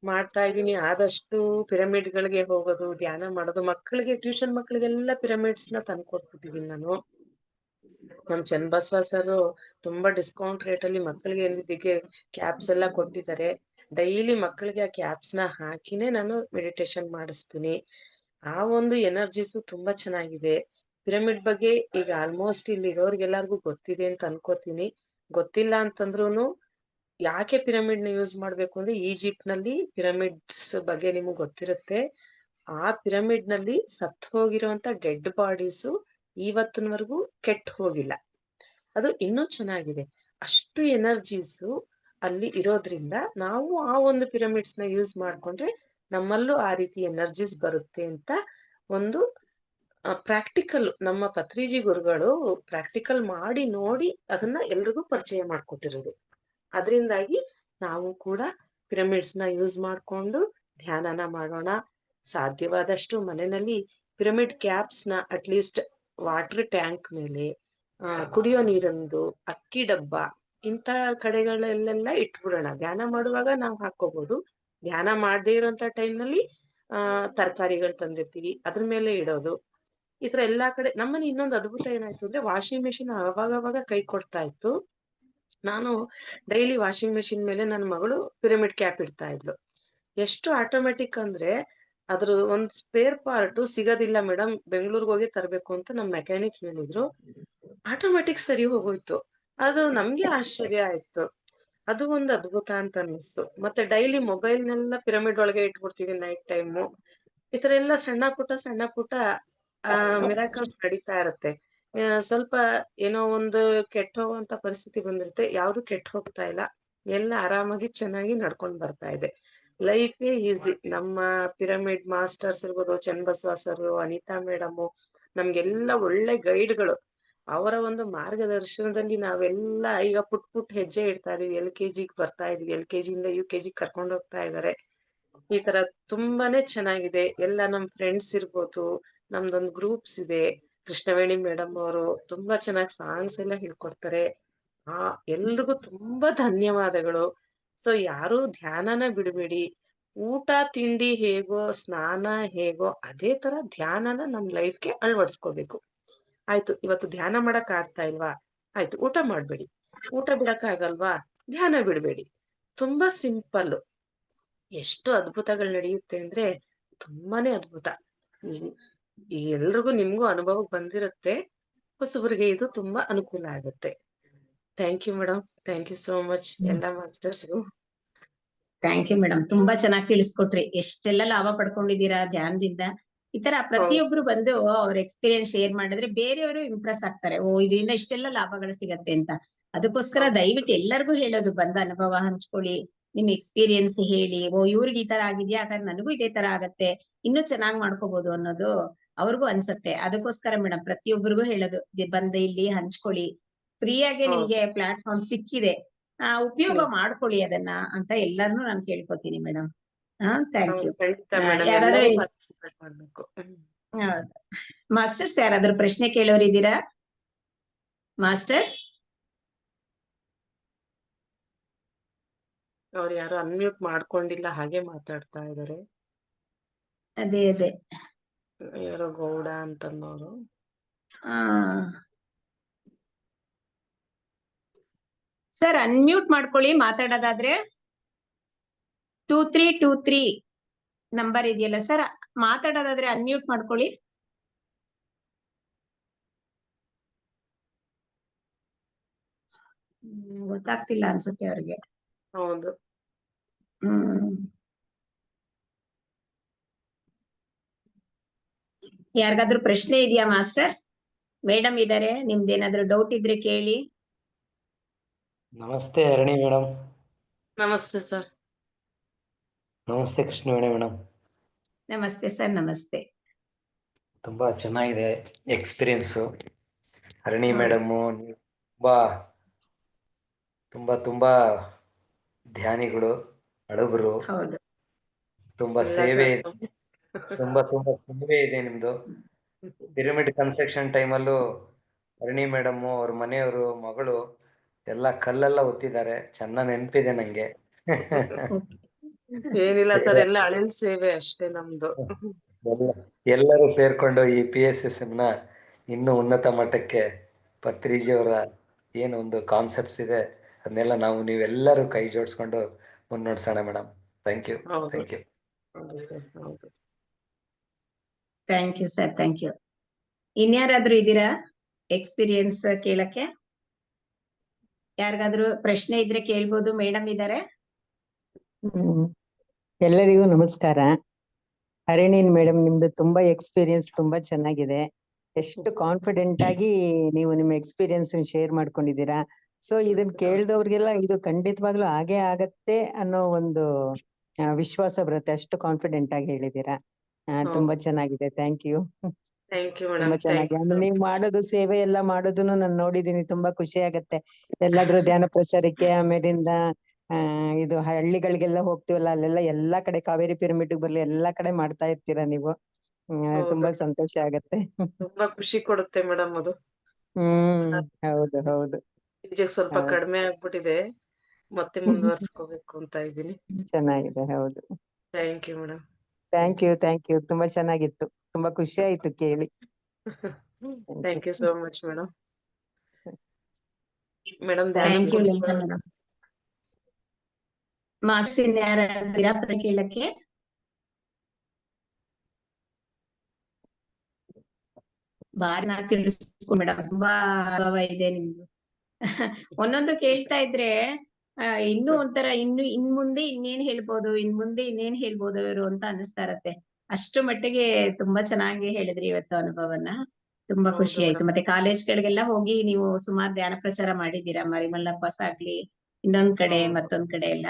ಮಾಡ್ತಾ ಇದೀನಿ. ಆದಷ್ಟು ಪಿರಮಿಡ್ ಗಳಿಗೆ ಹೋಗೋದು, ಧ್ಯಾನ ಮಾಡೋದು. ಮಕ್ಕಳಿಗೆ, ಟ್ಯೂಷನ್ ಮಕ್ಕಳಿಗೆಲ್ಲ ಪಿರಮಿಡ್ಸ್ ನ ತಂದ್ಕೊಟ್ಬಿಟ್ಟಿದೀನಿ ನಾನು. ನಮ್ ಚನ್ನಬಸವ ಸರ್ ತುಂಬಾ ಡಿಸ್ಕೌಂಟ್ ರೇಟ್ ಅಲ್ಲಿ ಮಕ್ಕಳಿಗೆ ಎಂದಿದ್ದಕ್ಕೆ ಕ್ಯಾಪ್ಸ್ ಎಲ್ಲ ಕೊಟ್ಟಿದ್ದಾರೆ. ಡೈಲಿ ಮಕ್ಕಳಿಗೆ ಆ ಕ್ಯಾಪ್ಸ್ ನ ಹಾಕಿನೇ ನಾನು ಮೆಡಿಟೇಷನ್ ಮಾಡಿಸ್ತೀನಿ. ಆ ಒಂದು ಎನರ್ಜೀಸು ತುಂಬಾ ಚೆನ್ನಾಗಿದೆ. ಪಿರಮಿಡ್ ಬಗ್ಗೆ ಈಗ ಆಲ್ಮೋಸ್ಟ್ ಇಲ್ಲಿ ಇರೋರ್ಗೆಲ್ಲರಿಗೂ ಗೊತ್ತಿದೆ ಅಂತ ಅನ್ಕೋತೀನಿ. ಗೊತ್ತಿಲ್ಲ ಅಂತಂದ್ರೂನು ಯಾಕೆ ಪಿರಮಿಡ್ ನ ಯೂಸ್ ಮಾಡ್ಬೇಕು ಅಂದ್ರೆ, ಈಜಿಪ್ಟ್ ನಲ್ಲಿ ಪಿರಮಿಡ್ಸ್ ಬಗ್ಗೆ ನಿಮಗ್ ಗೊತ್ತಿರುತ್ತೆ. ಆ ಪಿರಮಿಡ್ ನಲ್ಲಿ ಸತ್ ಹೋಗಿರುವಂತ ಡೆಡ್ ಬಾಡೀಸು ಇವತ್ತಿನವರೆಗೂ ಕೆಟ್ಟ ಹೋಗಿಲ್ಲ. ಅದು ಇನ್ನೂ ಚೆನ್ನಾಗಿದೆ. ಅಷ್ಟು ಎನರ್ಜೀಸು ಅಲ್ಲಿ ಇರೋದ್ರಿಂದ ನಾವು ಆ ಒಂದು ಪಿರಮಿಡ್ಸ್ ನ ಯೂಸ್ ಮಾಡ್ಕೊಂಡ್ರೆ ನಮ್ಮಲ್ಲೂ ಆ ರೀತಿ ಎನರ್ಜೀಸ್ ಬರುತ್ತೆ ಅಂತ ಒಂದು ಪ್ರಾಕ್ಟಿಕಲ್, ನಮ್ಮ ಪತ್ರಿಜಿ ಗುರುಗಳು ಪ್ರಾಕ್ಟಿಕಲ್ ಮಾಡಿ ನೋಡಿ ಅದನ್ನ ಎಲ್ರಿಗೂ ಪರಿಚಯ ಮಾಡ್ಕೊಟ್ಟಿರೋದು. ಅದರಿಂದಾಗಿ ನಾವು ಕೂಡ ಪಿರಮಿಡ್ಸ್ ನ ಯೂಸ್ ಮಾಡ್ಕೊಂಡು ಧ್ಯಾನನ ಮಾಡೋಣ. ಸಾಧ್ಯವಾದಷ್ಟು ಮನೆಯಲ್ಲಿ ಪಿರಮಿಡ್ ಕ್ಯಾಪ್ಸ್ ನ ಅಟ್ಲೀಸ್ಟ್ ವಾಟರ್ ಟ್ಯಾಂಕ್ ಮೇಲೆ, ಕುಡಿಯೋ ನೀರಂದು, ಅಕ್ಕಿ ಡಬ್ಬ ಇಂತ ಕಡೆಗಳಲ್ಲೆಲ್ಲ ಇಟ್ಬಿಡೋಣ. ಧ್ಯಾನ ಮಾಡುವಾಗ ನಾವು ಹಾಕೋಬಹುದು. ಧ್ಯಾನ ಮಾಡದೇ ಇರೋಂತ ಟೈಮ್ ನಲ್ಲಿ ತರಕಾರಿಗಳು ತಂದಿರ್ತೀವಿ, ಅದ್ರ ಮೇಲೆ ಇಡೋದು. ಈ ತರ ಎಲ್ಲಾ ಕಡೆ. ನಮ್ಮನೆ ಇನ್ನೊಂದು ಅದ್ಭುತ ಏನಾಯ್ತು ಅಂದ್ರೆ, ವಾಷಿಂಗ್ ಮೆಷಿನ್ ಅವಾಗವಾಗ ಕೈ ಕೊಡ್ತಾ ಇತ್ತು. ನಾನು ಡೈಲಿ ವಾಷಿಂಗ್ ಮೆಷಿನ್ ಮೇಲೆ ನನ್ನ ಮಗಳು ಪಿರಮಿಡ್ ಕ್ಯಾಪ್ ಇಡ್ತಾ ಇದ್ಲು. ಎಷ್ಟು ಆಟೋಮೆಟಿಕ್ ಅಂದ್ರೆ, ಅದ್ರ ಒಂದ್ ಸ್ಪೇರ್ ಪಾರ್ಟ್ ಸಿಗೋದಿಲ್ಲ ಮೇಡಮ್, ಬೆಂಗಳೂರಿಗೆ ಹೋಗಿ ತರಬೇಕು ಅಂತ ನಮ್ ಮೆಕ್ಯಾನಿಕ್ ಹೇಳಿದ್ರು. ಆಟೋಮೆಟಿಕ್ ಸರಿ ಹೋಗೋಯ್ತು. ಅದು ನಮ್ಗೆ ಆಶ್ಚರ್ಯ ಆಯ್ತು. ಅದು ಒಂದು ಅದ್ಭುತ ಅಂತ ಅನ್ನಿಸ್ತು. ಮತ್ತೆ ಡೈಲಿ ಮೊಬೈಲ್ನೆಲ್ಲ ಪಿರಮಿಡ್ ಒಳಗೆ ಇಟ್ಬಿಡ್ತೀವಿ ನೈಟ್ ಟೈಮು. ಈ ತರ ಎಲ್ಲ ಸಣ್ಣ ಪುಟ್ಟ ಮಿರಾಕಲ್ಸ್ ನಡೀತಾ ಇರತ್ತೆ. ಸ್ವಲ್ಪ ಏನೋ ಒಂದು ಕೆಟ್ಟ ಹೋಗುವಂತ ಪರಿಸ್ಥಿತಿ ಬಂದಿರುತ್ತೆ, ಯಾವ್ದು ಕೆಟ್ಟ ಹೋಗ್ತಾ ಇಲ್ಲ, ಎಲ್ಲ ಆರಾಮಾಗಿ ಚೆನ್ನಾಗಿ ನಡ್ಕೊಂಡ್ ಬರ್ತಾ ಇದೆ. ಲೈಫೇ ಈಸಿ. ನಮ್ಮ ಪಿರಮಿಡ್ ಮಾಸ್ಟರ್ಸ್ ಇರ್ಬೋದು, ಚನ್ನಬಸವ ಸರ್, ಅನಿತಾ ಮೇಡಮ್, ನಮ್ಗೆಲ್ಲ ಒಳ್ಳೆ ಗೈಡ್ಗಳು. ಅವರ ಒಂದು ಮಾರ್ಗದರ್ಶನದಲ್ಲಿ ನಾವೆಲ್ಲ ಈಗ ಪುಟ್ ಹೆಜ್ಜೆ ಇಡ್ತಾ ಇದೀವಿ. LKG ಬರ್ತಾ ಇದೀವಿ. LKG ಇಂದ UKG ಕರ್ಕೊಂಡ್ ಹೋಗ್ತಾ ಇದಾರೆ. ಈ ತರ ತುಂಬಾನೇ ಚೆನ್ನಾಗಿದೆ. ಎಲ್ಲ ನಮ್ ಫ್ರೆಂಡ್ಸ್ ಇರ್ಬೋದು, ನಮ್ದೊಂದು ಗ್ರೂಪ್ಸ್ ಇದೆ. ಕೃಷ್ಣವೇಣಿ ಮೇಡಮ್ ಅವರು ತುಂಬಾ ಚೆನ್ನಾಗಿ ಸಾಂಗ್ಸ್ ಎಲ್ಲ ಹೇಳ್ಕೊಡ್ತಾರೆ. ಎಲ್ರಿಗೂ ತುಂಬಾ ಧನ್ಯವಾದಗಳು. ಸೊ ಯಾರು ಧ್ಯಾನನ ಬಿಡಬೇಡಿ. ಊಟ ತಿಂಡಿ ಹೇಗೋ, ಸ್ನಾನ ಹೇಗೋ ಅದೇ ತರ ಧ್ಯಾನನ ನಮ್ ಲೈಫ್ಗೆ ಅಳವಡಿಸ್ಕೋಬೇಕು. ಆಯ್ತು ಇವತ್ತು ಧ್ಯಾನ ಮಾಡಕ್ ಆಗ್ತಾ ಇಲ್ವಾ? ಆಯ್ತು ಊಟ ಮಾಡ್ಬೇಡಿ. ಊಟ ಬಿಡಕ್ ಆಗಲ್ವಾ? ಧ್ಯಾನ ಬಿಡ್ಬೇಡಿ. ತುಂಬಾ ಸಿಂಪಲ್. ಎಷ್ಟು ಅದ್ಭುತಗಳು ನಡೆಯುತ್ತೆ ಅಂದ್ರೆ ತುಂಬಾನೇ ಅದ್ಭುತ. ಈ- ಈ ಎಲ್ರಿಗೂ ನಿಮ್ಗೂ ಅನುಭವಕ್ಕೆ ಬಂದಿರುತ್ತೆ. ಹೊಸಬರಿಗೆ ಇದು ತುಂಬಾ ಅನುಕೂಲ ಆಗುತ್ತೆ. Thank you madam. Thank you so much ಎಲ್ಲ ಮಾಸ್ಟರ್ಸ್ಗೂ. Thank you madam. ತುಂಬಾ ಚೆನ್ನಾಗಿ ತಿಳಿಸ್ಕೊಟ್ರಿ. ಎಷ್ಟೆಲ್ಲ ಲಾಭ ಪಡ್ಕೊಂಡಿದ್ದೀರಾ ಧ್ಯಾನದಿಂದ. ಈ ತರ ಪ್ರತಿಯೊಬ್ರು ಬಂದು ಅವ್ರ ಎಕ್ಸ್ಪೀರಿಯನ್ಸ್ ಶೇರ್ ಮಾಡಿದ್ರೆ ಬೇರೆಯವರು ಇಂಪ್ರೆಸ್ ಆಗ್ತಾರೆ. ಓ, ಇದರಿಂದ ಇಷ್ಟೆಲ್ಲ ಲಾಭಗಳು ಸಿಗತ್ತೆ ಅಂತ. ಅದಕ್ಕೋಸ್ಕರ ದಯವಿಟ್ಟು ಎಲ್ಲರಿಗೂ ಹೇಳೋದು, ಬಂದ ಅನುಭವ ಹಂಚ್ಕೊಳ್ಳಿ, ನಿಮ್ ಎಕ್ಸ್ಪೀರಿಯನ್ಸ್ ಹೇಳಿ. ಓ, ಇವ್ರಿಗೆ ಈ ತರ ಆಗಿದ್ಯಾ, ಹಾಗಾದ್ರೆ ನನಗೂ ಇದೇ ತರ ಆಗತ್ತೆ, ಇನ್ನೂ ಚೆನ್ನಾಗ್ ಮಾಡ್ಕೋಬಹುದು ಅನ್ನೋದು ಅವ್ರಿಗೂ ಅನ್ಸತ್ತೆ. ಅದಕ್ಕೋಸ್ಕರ ಮೇಡಮ್ ಪ್ರತಿಯೊಬ್ಬರಿಗೂ ಹೇಳೋದು, ಬಂದು ಇಲ್ಲಿ ಹಂಚ್ಕೊಳ್ಳಿ. ಫ್ರೀಯಾಗೆ ನಿಮ್ಗೆ ಪ್ಲಾಟ್ಫಾರ್ಮ್ ಸಿಕ್ಕಿದೆ, ಉಪಯೋಗ ಮಾಡ್ಕೊಳ್ಳಿ ಅದನ್ನ ಅಂತ ಎಲ್ಲಾರ್ನು ನಾನು ಕೇಳ್ಕೊತೀನಿ ಮೇಡಮ್. Thank you. ಖಂಡಿತ ಮೇಡಮ್, ಯಾರಾದ್ರೂ ಎಲ್ಲರೂ ಪಾರ್ಟಿಸಿಪೇಟ್ ಮಾಡ್ಬೇಕು. ಹೌದು. ಮಾಸ್ಟರ್ಸ್ ಯಾರಾದ್ರೂ ಪ್ರಶ್ನೆ ಕೇಳೋರು ಇದ್ದೀರಾ? ಮಾಸ್ಟರ್ಸ್ ಅವ್ರು ಯಾರು ಅನ್ಮ್ಯೂಟ್ ಮಾಡ್ಕೊಂಡಿಲ್ಲ, ಹಾಗೆ ಮಾತಾಡ್ತಾ ಇದಾರೆ. ಅದೇ ಅದೇ ಯಾರೋ ಗೌಡ ಅಂತನ್ನೋರು. ಸರ್ ಅನ್ಮ್ಯೂಟ್ ಮಾಡ್ಕೊಳ್ಳಿ ಮಾತಾಡೋದಾದ್ರೆ. 2323 ನಂಬರ್ ಇದೆಯಲ್ಲ ಸರ್, ಮಾತಾಡೋದಾದ್ರೆ ಅನ್ಮ್ಯೂಟ್ ಮಾಡ್ಕೊಳ್ಳಿ. ಗೊತ್ತಾಗ್ತಿಲ್ಲ ಅನ್ಸುತ್ತೆ ಅವ್ರಿಗೆ. ಹೌದು. ಯಾರಿಗಾದ್ರೂ ಪ್ರಶ್ನೆ ಇದೆಯಾ ಮಾಸ್ಟರ್ಸ್? ಮೇಡಮ್ ಇದಾರೆ, ನಿಮ್ದೇನಾದ್ರೂ ಡೌಟ್ ಇದ್ರೆ ಕೇಳಿ. ನಮಸ್ತೆ ಅರಣಿ ಮೇಡಮ್. ನಮಸ್ತೆ ಸರ್. ನಮಸ್ತೆ ಕೃಷ್ಣವೇಣಿ ಮೇಡಮ್. ನಮಸ್ತೆ ಸರ್. ನಮಸ್ತೆ. ತುಂಬಾ ಚೆನ್ನಾಗಿದೆ ಎಕ್ಸ್ಪೀರಿಯನ್ಸು. ಅರಣಿ ಹೌದು. ಮೇಡಮ್ಮು ತುಂಬಾ ತುಂಬಾ ತುಂಬಾ ಧ್ಯಾನಿಗಳು, ಹಳಬರು. ಹೌದು. ತುಂಬಾ ಇಲ್ಲ ಸೇವೆ ಸರ್. ಇದೆ, ತುಂಬಾ ಸೇವೆ ಇದೆ ನಿಮ್ದು. ಪಿರಮಿಡ್ ಕನ್ಸ್ಟ್ರಕ್ಷನ್ ಟೈಮಲ್ಲೂ ಅರಣಿ ಮೇಡಮ್ಮು, ಅವ್ರ ಮನೆಯವರು, ಮಗಳು ಎಲ್ಲ ಕಲ್ಲೆಲ್ಲ ಒತ್ತಿದ್ದಾರೆ. ಚೆನ್ನಾಗಿ ನೆನಪಿದೆ ನಂಗೆ. ಏನಿಲ್ಲ ಸರ್, ಎಲ್ಲ ಅಳಿಲ್ ಸೇವೆ ಅಷ್ಟೇ ನಮ್ದು. ಎಲ್ಲರೂ ಸೇರ್ಕೊಂಡು ಈ PSSM ನ ಇನ್ನೂ ಉನ್ನತ ಮಟ್ಟಕ್ಕೆ ಪತ್ರಿಜಿಯವರ ಏನೊಂದು ಕಾನ್ಸೆಪ್ಟ್ಸ್ ಇದೆ ಅದನ್ನೆಲ್ಲ ನೀವೆಲ್ಲರೂ ಕೈ ಜೋಡಿಸ್ಕೊಂಡು ಮುನ್ನಡೆಸೋಣ madam. Thank you. Thank you. Thank you sir. Thank you. ಇನ್ಯಾರಾದ್ರೂ ಇದ್ದೀರಾ ಎಕ್ಸ್ಪೀರಿಯನ್ಸ್ ಕೇಳಕ್ಕೆ? ಯಾರಿಗಾದ್ರೂ ಪ್ರಶ್ನೆ ಇದ್ರೆ ಕೇಳ್ಬೋದು. ಮೇಡಮ್ ಇದಾರೆ. ಎಲ್ಲರಿಗೂ ನಮಸ್ಕಾರ. ಹರಿಣೀನ್ ಮೇಡಮ್, ನಿಮ್ದು ತುಂಬಾ ಎಕ್ಸ್ಪೀರಿಯನ್ಸ್ ತುಂಬಾ ಚೆನ್ನಾಗಿದೆ. ಎಷ್ಟು ಕಾನ್ಫಿಡೆಂಟ್ ಆಗಿ ನೀವು ನಿಮ್ಮ ಎಕ್ಸ್ಪೀರಿಯನ್ಸ್ ಶೇರ್ ಮಾಡ್ಕೊಂಡಿದ್ದೀರಾ. ಸೊ ಇದನ್ನ ಕೇಳಿದವ್ರಿಗೆಲ್ಲ ಇದು ಖಂಡಿತವಾಗ್ಲೂ ಹಾಗೆ ಆಗತ್ತೆ ಅನ್ನೋ ಒಂದು ವಿಶ್ವಾಸ ಬರುತ್ತೆ. ಅಷ್ಟು ಕಾನ್ಫಿಡೆಂಟ್ ಆಗಿ ಹೇಳಿದೀರಾ. ತುಂಬಾ ಚೆನ್ನಾಗಿದೆ. Thank you. ತುಂಬಾ ಚೆನ್ನಾಗಿ. ಆಮೇಲೆ ನೀವು ಮಾಡೋದು ಸೇವೆ ಎಲ್ಲ ಮಾಡೋದನ್ನು ನಾನು ನೋಡಿದೀನಿ. ತುಂಬಾ ಖುಷಿ ಆಗತ್ತೆ. ಎಲ್ಲಾದ್ರೂ ಧ್ಯಾನ ಪ್ರಚಾರಕ್ಕೆ, ಆಮೇಲಿಂದ ಇದು ಹಳ್ಳಿಗಳಿಗೆಲ್ಲ ಹೋಗ್ತೀವಲ್ಲ, ಅಲ್ಲೆಲ್ಲ ಎಲ್ಲಾ ಕಡೆ ಕಾವೇರಿ ಪಿರಮಿಡ್ ಬರ್ಲಿ ಎಲ್ಲಾ ಕಡೆ ಮಾಡ್ತಾ ಇರ್ತೀರಾ ನೀವು. ತುಂಬಾ ಸಂತೋಷ ಆಗತ್ತೆ. ತುಂಬಾ ಖುಷಿ ಕೊಡುತ್ತೆ ಮೇಡಮ್ ಅದು. ಹೌದು ಹೌದು. ಈಗ ಸ್ವಲ್ಪ ಕಡಿಮೆ ಆಗ್ಬಿಟ್ಟಿದೆ, ಮತ್ತೆ ಮುಂದುವರ್ಸ್ಕೋಬೇಕು ಅಂತ ಇದ್ದೀನಿ. ಚೆನ್ನಾಗಿದೆ. ಹೌದು. Thank you madam. Thank you. Thank you. ತುಂಬಾ ಚೆನ್ನಾಗಿತ್ತು. ತುಂಬಾ ಖುಷಿ ಆಯ್ತು ಕೇಳಿ. Thank you so much madam. Madam thank you madam. Master ಯಾರಿದ್ದೀರಾ ಕೇಳಕ್ಕೆ? ಬಾರಿ ತಿಳಿಸ್ಕೊ ಮೇಡಮ್. ತುಂಬಾ ಅನುಭವ ಇದೆ ನಿಮ್ದು. ಒಂದೊಂದು ಕೇಳ್ತಾ ಇದ್ರೆ ಇನ್ನೂ ಒಂಥರ ಇನ್ ಮುಂದೆ ಇನ್ನೇನ್ ಹೇಳ್ಬೋದು, ಇನ್ನೇನ್ ಹೇಳ್ಬೋದು ಇವರು ಅಂತ ಅನಿಸ್ತಾ ಇರತ್ತೆ. ಅಷ್ಟು ಮಟ್ಟಿಗೆ ತುಂಬಾ ಚೆನ್ನಾಗಿ ಹೇಳಿದ್ರಿ ಇವತ್ತು ಅನುಭವನ. ತುಂಬಾ ಖುಷಿ ಆಯ್ತು. ಮತ್ತೆ ಕಾಲೇಜ್ಗಳಿಗೆಲ್ಲ ಹೋಗಿ ನೀವು ಸುಮಾರು ಧ್ಯಾನ ಪ್ರಚಾರ ಮಾಡಿದ್ದೀರಾ. ಮರಿಮಲ್ಲಪ್ಪ ಆಗ್ಲಿ, ಇನ್ನೊಂದ್ ಕಡೆ ಮತ್ತೊಂದ್ ಕಡೆ ಎಲ್ಲ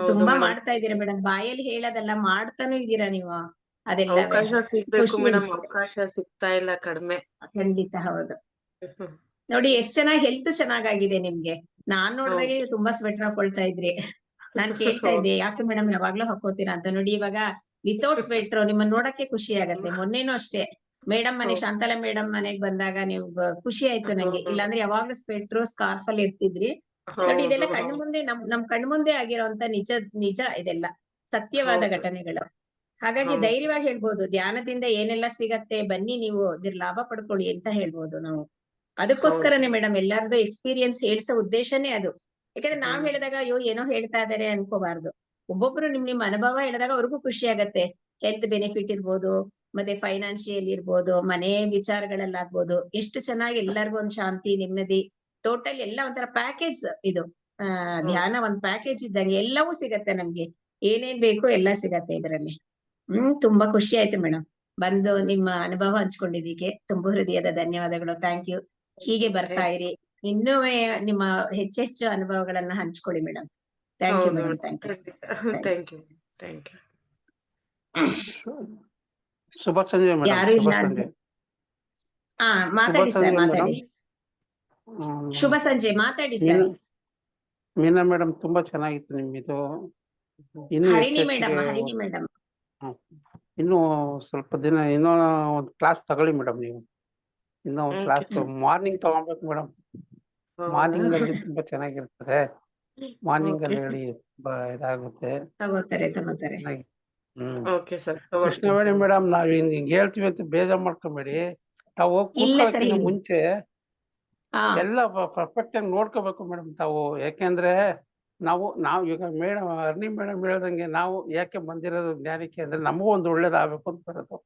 ತುಂಬಾ ಮಾಡ್ತಾ ಇದ್ದೀರಾ ಮೇಡಮ್. ಬಾಯಲ್ಲಿ ಹೇಳೋದಲ್ಲ, ಮಾಡ್ತಾನೂ ಇದ್ದೀರಾ ನೀವು. ಅದೆಲ್ಲ ಅವಕಾಶ ಸಿಗ್ಬೇಕು ಮೇಡಮ್, ಅವಕಾಶ ಸಿಗ್ತಾ ಇಲ್ಲ, ಕಡಿಮೆ. ಖಂಡಿತ. ಹೌದು. ನೋಡಿ ಎಷ್ಟ್ ಚೆನ್ನಾಗಿ ಹೆಲ್ತ್ ಚೆನ್ನಾಗಾಗಿದೆ ನಿಮ್ಗೆ. ನಾನ್ ನೋಡಿದಾಗ ಹೌದು. ನೀವು ತುಂಬಾ ಸ್ವೆಟರ್ ಹಾಕೊಳ್ತಾ ಇದ್ರಿ. ನಾನ್ ಕೇಳ್ತಾ ಇದ್ದೆ ಯಾಕೆ ಮೇಡಮ್ ಯಾವಾಗ್ಲೂ ಹಾಕೋತೀರಾ ಅಂತ. ನೋಡಿ ಇವಾಗ ವಿತೌಟ್ ಸ್ವೆಟರ್ ನಿಮ್ಮನ್ನ ನೋಡಕ್ಕೆ ಖುಷಿ ಆಗತ್ತೆ. ಮೊನ್ನೆನೂ ಅಷ್ಟೇ ಮೇಡಮ್ ಮನೆ ಶಾಂತಲಾ ಮೇಡಮ್ ಮನೆಗ್ ಬಂದಾಗ ನೀವು ಖುಷಿ ಆಯ್ತು ನಂಗೆ. ಇಲ್ಲಾಂದ್ರೆ ಯಾವಾಗ್ಲೂ ಸ್ವೆಟರ್ ಸ್ಕಾರ್ಫ್ ಅಲ್ಲಿ ಇರ್ತಿದ್ರಿ. ನೋಡಿ ಇದೆಲ್ಲ ಕಣ್ಣು ಮುಂದೆ ನಮ್ ಕಣ್ಣು ಮುಂದೆ ಆಗಿರೋಂತ ನಿಜ ಇದೆಲ್ಲ ಸತ್ಯವಾದ ಹೌದು. ಘಟನೆಗಳು. ಹಾಗಾಗಿ ಹೌದು. ಧೈರ್ಯವಾಗಿ ಹೇಳ್ಬೋದು ಧ್ಯಾನದಿಂದ ಏನೆಲ್ಲ ಸಿಗತ್ತೆ ಬನ್ನಿ ನೀವು ಇದ್ರ ಲಾಭ ಪಡ್ಕೊಳ್ಳಿ ಅಂತ ಹೇಳ್ಬೋದು ನಾವು. ಅದಕ್ಕೋಸ್ಕರನೇ ಮೇಡಮ್ ಎಲ್ಲಾರ್ದು ಎಕ್ಸ್ಪೀರಿಯನ್ಸ್ ಹೇಳ್ಸೋ ಉದ್ದೇಶನೇ ಅದು. ಯಾಕಂದ್ರೆ ನಾವ್ ಹೇಳಿದಾಗ ಅಯ್ಯೋ ಏನೋ ಹೇಳ್ತಾ ಇದಾರೆ ಅನ್ಕೋಬಾರ್ದು. ಒಬ್ಬೊಬ್ರು ನಿಮ್ ಅನುಭವ ಹೇಳಿದಾಗ ಅವ್ರಿಗೂ ಖುಷಿ ಆಗತ್ತೆ. ಹೆಲ್ತ್ ಬೆನಿಫಿಟ್ ಇರ್ಬೋದು, ಮತ್ತೆ ಫೈನಾನ್ಷಿಯಲ್ ಇರ್ಬೋದು, ಮನೆ ವಿಚಾರಗಳಲ್ಲಾಗ್ಬೋದು. ಎಷ್ಟು ಚೆನ್ನಾಗಿ ಎಲ್ಲರಿಗೂ ಒಂದ್ ಶಾಂತಿ, ನೆಮ್ಮದಿ, ಟೋಟಲ್ ಎಲ್ಲ ಒಂಥರ ಪ್ಯಾಕೇಜ್ ಇದು. ಧ್ಯಾನ ಒಂದ್ ಪ್ಯಾಕೇಜ್ ಇದ್ದಂಗೆ ಎಲ್ಲವೂ ಸಿಗತ್ತೆ ನಮ್ಗೆ. ಏನೇನ್ ಬೇಕೋ ಎಲ್ಲ ಸಿಗತ್ತೆ ಇದ್ರಲ್ಲಿ. ತುಂಬಾ ಖುಷಿ ಆಯ್ತು ಮೇಡಮ್. ಬಂದು ನಿಮ್ಮ ಅನುಭವ ಹಂಚ್ಕೊಂಡಿದ್ದಕ್ಕೆ ತುಂಬಾ ಹೃದಯದ ಧನ್ಯವಾದಗಳು. Thank you. ಹೀಗೆ ಬರ್ತಾ ಇರಿ. ಇನ್ನೂ ನಿಮ್ಮ ಹೆಚ್ಚೆಚ್ಚು ಅನುಭವಗಳನ್ನ ಹಂಚ್ಕೊಳ್ಳಿ ಮೇಡಮ್. ಥ್ಯಾಂಕ್ ಯು ಹೌದು madam. Madam. Thank you. Thank you. Thank you. ಶುಭ ಸಂಜೆ ಮೇಡಮ್. ಯಾರು ಶುಭ ಇಲ್ಲ ಸಂಜೆ. ಹಾ ಶುಭ ಮಾತಾಡಿ ಸರ್, ಸಂಜೆ ಮಾತಾಡಿ. ಮೇಡಮ್. ಶುಭ ಸಂಜೆ, ಮಾತಾಡಿ ಸರ್. ಮೀನಾ ಮೇಡಮ್ ತುಂಬಾ ಚೆನ್ನಾಗಿತ್ತು ನಿಮ್ಮಿದು. ಇನ್ನು ಹರಿಣಿ ಮೇಡಮ್, ಹೆಚ್ಚೆಚ್ಚಿಗೆ ಹರಿಣಿ ಮೇಡಮ್. ಇನ್ನು ಸ್ವಲ್ಪ ದಿನ ಇನ್ನೂ ಒಂದು ಕ್ಲಾಸ್ ತಗೊಳ್ಳಿ ಮೇಡಮ್ ನೀವು. ಇನ್ನೂ ಒಂದು ಕ್ಲಾಸ್ ಮಾರ್ನಿಂಗ್ ತಗೊಬೇಕು ಮೇಡಮ್. ಮಾರ್ನಿಂಗ್ ಅಲ್ಲಿ ತುಂಬಾ ಚೆನ್ನಾಗಿರ್ತದೆ. ಮಾರ್ನಿಂಗ್ ಅಲ್ಲಿ ಹೇಳಿ ತುಂಬಾ ಇದಾಗುತ್ತೆ. ತಗೋತಾರೆ. Okay sir. ಕೃಷ್ಣವೇಣಿ ಮೇಡಮ್, ನಾವ್ ಹಿಂಗ್ ಹೇಳ್ತೀವಿ ಅಂತ ಬೇಜಾರ್ ಮಾಡ್ಕೊಂಬೇಡಿ. ತಾವು ಇಲ್ಲ ಸರ್, ಕೂತ್ಕೊಳ್ಳೋಕ್ಕಿಂತ ಇಲ್ಲ. ಮುಂಚೆ ಹಾ ಎಲ್ಲ ಪರ್ಫೆಕ್ಟ್ ಆಗಿ ನೋಡ್ಕೋಬೇಕು ಮೇಡಮ್ ತಾವು. ಯಾಕೆಂದ್ರೆ ನಾವು ಈಗ ಮೇಡಮ್ ಅರ್ನಿ ಮೇಡಮ್ ಹೇಳ್ದಂಗೆ ನಾವು ಯಾಕೆ ಬಂದಿರೋದು ಜ್ಞಾನಕ್ಕೆ ಅಂದ್ರೆ ನಮಗೂ ಒಂದು ಒಳ್ಳೇದಾಗಬೇಕು ಅಂತ ಬರೋದು.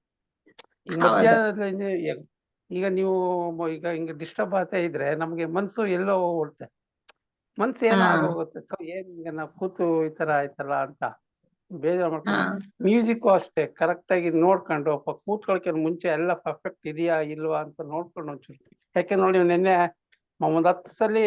ಈಗ ಹೌದು. ಮಧ್ಯಾಹ್ನದಲ್ಲಿ ಈಗ ನೀವು ಈಗ ಹಿಂಗೆ ಡಿಸ್ಟರ್ಬ್ ಆಗ್ತಾ ಇದ್ರೆ ನಮ್ಗೆ ಮನ್ಸು ಎಲ್ಲೋ ಹೋಗುತ್ತೆ. ಮನ್ಸು ಏನೋ ಆಗೋಗುತ್ತೆ. ಏನ್ ಈಗ ನಾವು ಕೂತು ಈ ತರ ಆಯ್ತಲ್ಲ ಅಂತ ಬೇಜಾರ್ ಮಾಡ್ಕೊಂಡು. ಮ್ಯೂಸಿಕ್ ಅಷ್ಟೇ ಕರೆಕ್ಟ್ ಆಗಿ ನೋಡ್ಕೊಂಡು ಕೂತ್ಕೊಳಕ್ಕೆ ಮುಂಚೆ ಎಲ್ಲ ಪರ್ಫೆಕ್ಟ್ ಇದೆಯಾ ಇಲ್ವಾ ಅಂತ ನೋಡ್ಕೊಂಡು ಒಂಚೂರು. ಯಾಕೆ ನೋಡಿ ನಿನ್ನೆ ಒಂದ್ 10 ಸಲ